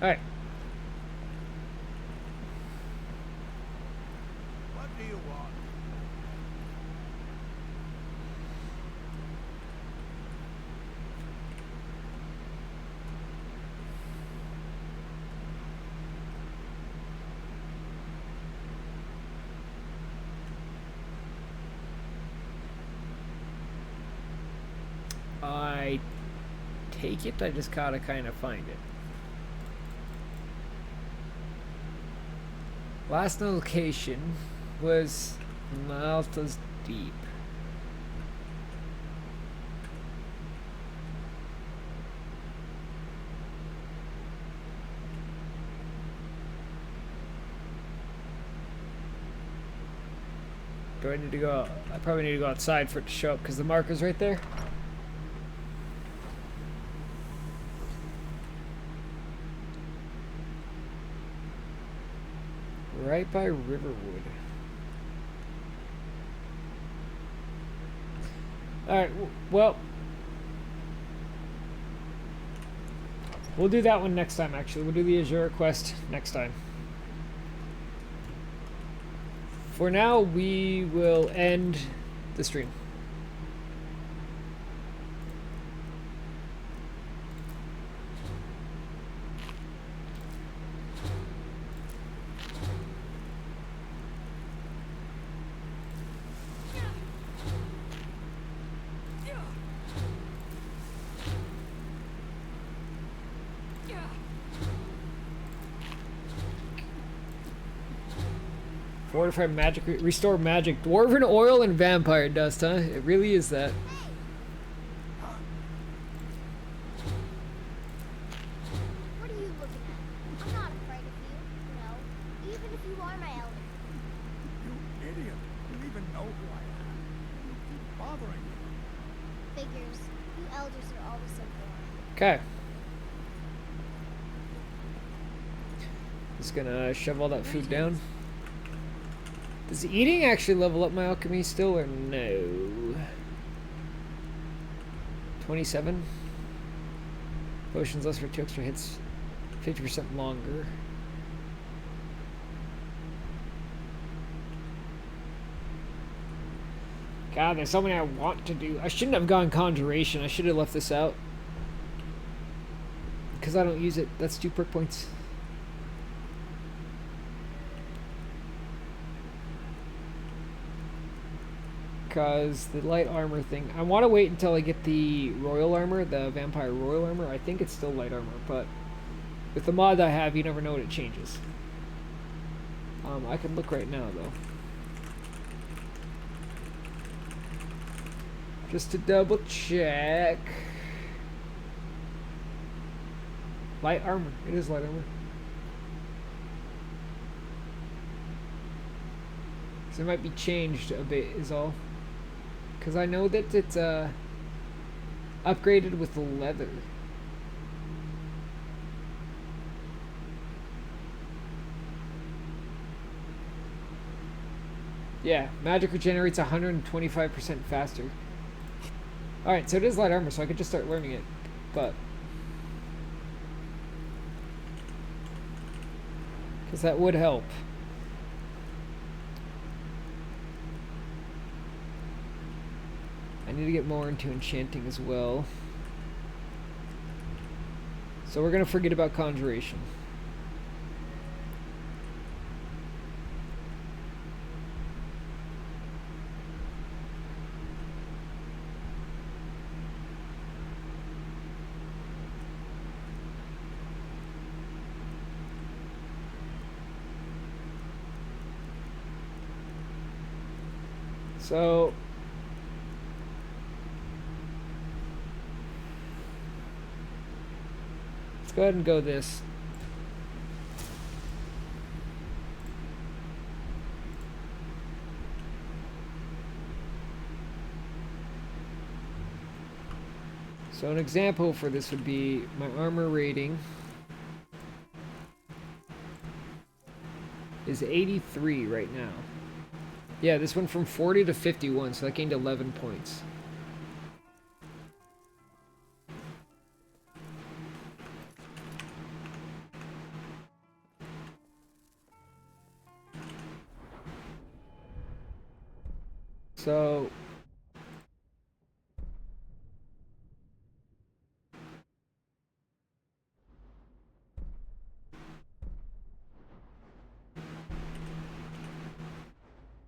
Alright. What do you want? I take it, I just gotta kind of find it. Last location was Malta's Deep. Do I need to go? I probably need to go outside for it to show up because the marker's right there. Right by Riverwood. Alright, well, we'll do that one next time, actually. We'll do the Azure quest next time. For now, we will end the stream. Fortify magic, restore magic, dwarven oil and vampire dust, huh? It really is that. are my elder. You idiot! You even know who I am. You keep bothering me. Figures. You elders are always so boring. Okay. Just gonna shove all that food down. Does eating actually level up my alchemy still, or no? 27. Potions less for 2 extra hits, 50% longer. God, there's so many I want to do. I shouldn't have gone Conjuration. I should have left this out. Because I don't use it. That's 2 perk points. Because the light armor thing, I want to wait until I get the royal armor, the vampire royal armor. I think it's still light armor, but with the mod I have, you never know what it changes. I can look right now though, just to double check. Light armor, it is light armor. So it might be changed a bit is all. Because I know that it's upgraded with leather. Yeah, magic regenerates 125% faster. Alright, so it is light armor, so I could just start learning it. But because that would help. I need to get more into enchanting as well. So we're going to forget about conjuration. So go ahead and go this. So an example for this would be my armor rating is 83 right now. Yeah, this went from 40 to 51, so that gained 11 points. So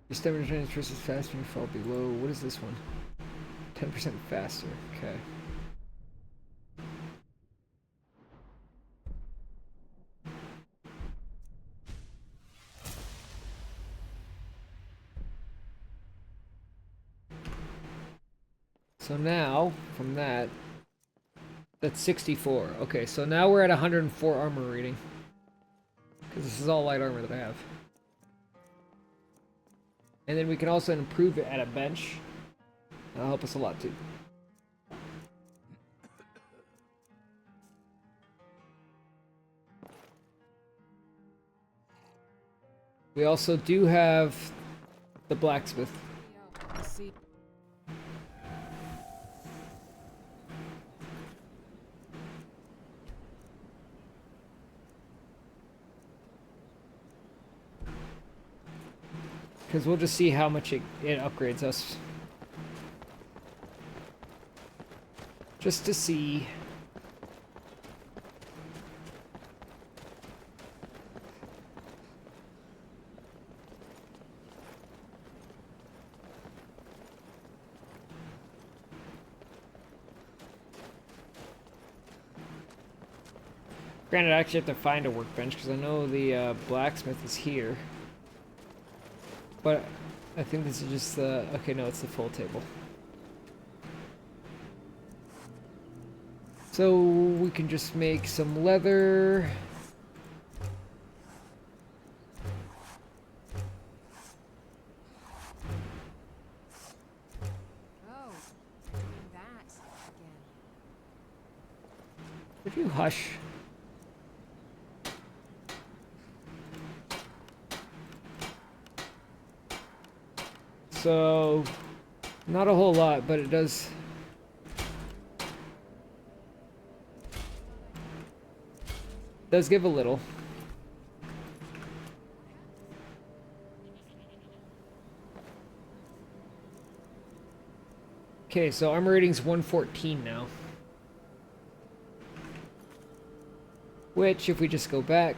your stamina transfers is faster when you fall below. What is this one? 10% faster. Okay. So now, from that, that's 64. Okay, so now we're at 104 armor rating. Because this is all light armor that I have. And then we can also improve it at a bench. That'll help us a lot too. We also do have the blacksmith. Because we'll just see how much it upgrades us. Just to see. Granted, I actually have to find a workbench because I know the blacksmith is here. But I think this is just the... Okay, no, it's the full table. So we can just make some leather. Would you hush? So, not a whole lot, but it does give a little. Okay, so armor rating's 114 now. Which, if we just go back...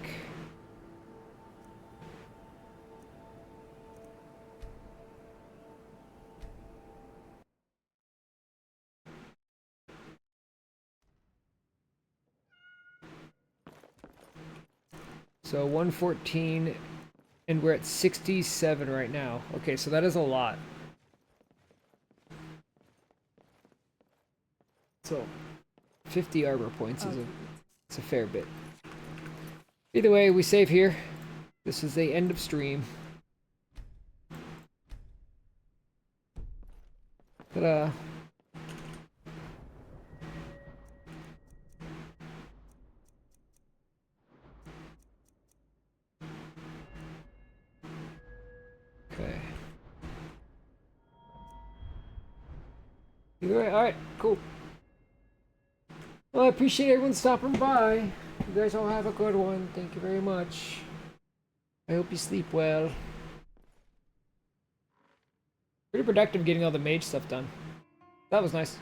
So 114, and we're at 67 right now. Okay, so that is a lot. So 50 armor points is it's a fair bit. Either way, we save here. This is the end of stream. Ta-da. Okay. Either way, alright, cool. Well, I appreciate everyone stopping by. You guys all have a good one. Thank you very much. I hope you sleep well. Pretty productive getting all the mage stuff done. That was nice.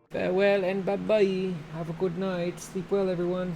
Farewell and bye-bye. Have a good night. Sleep well, everyone.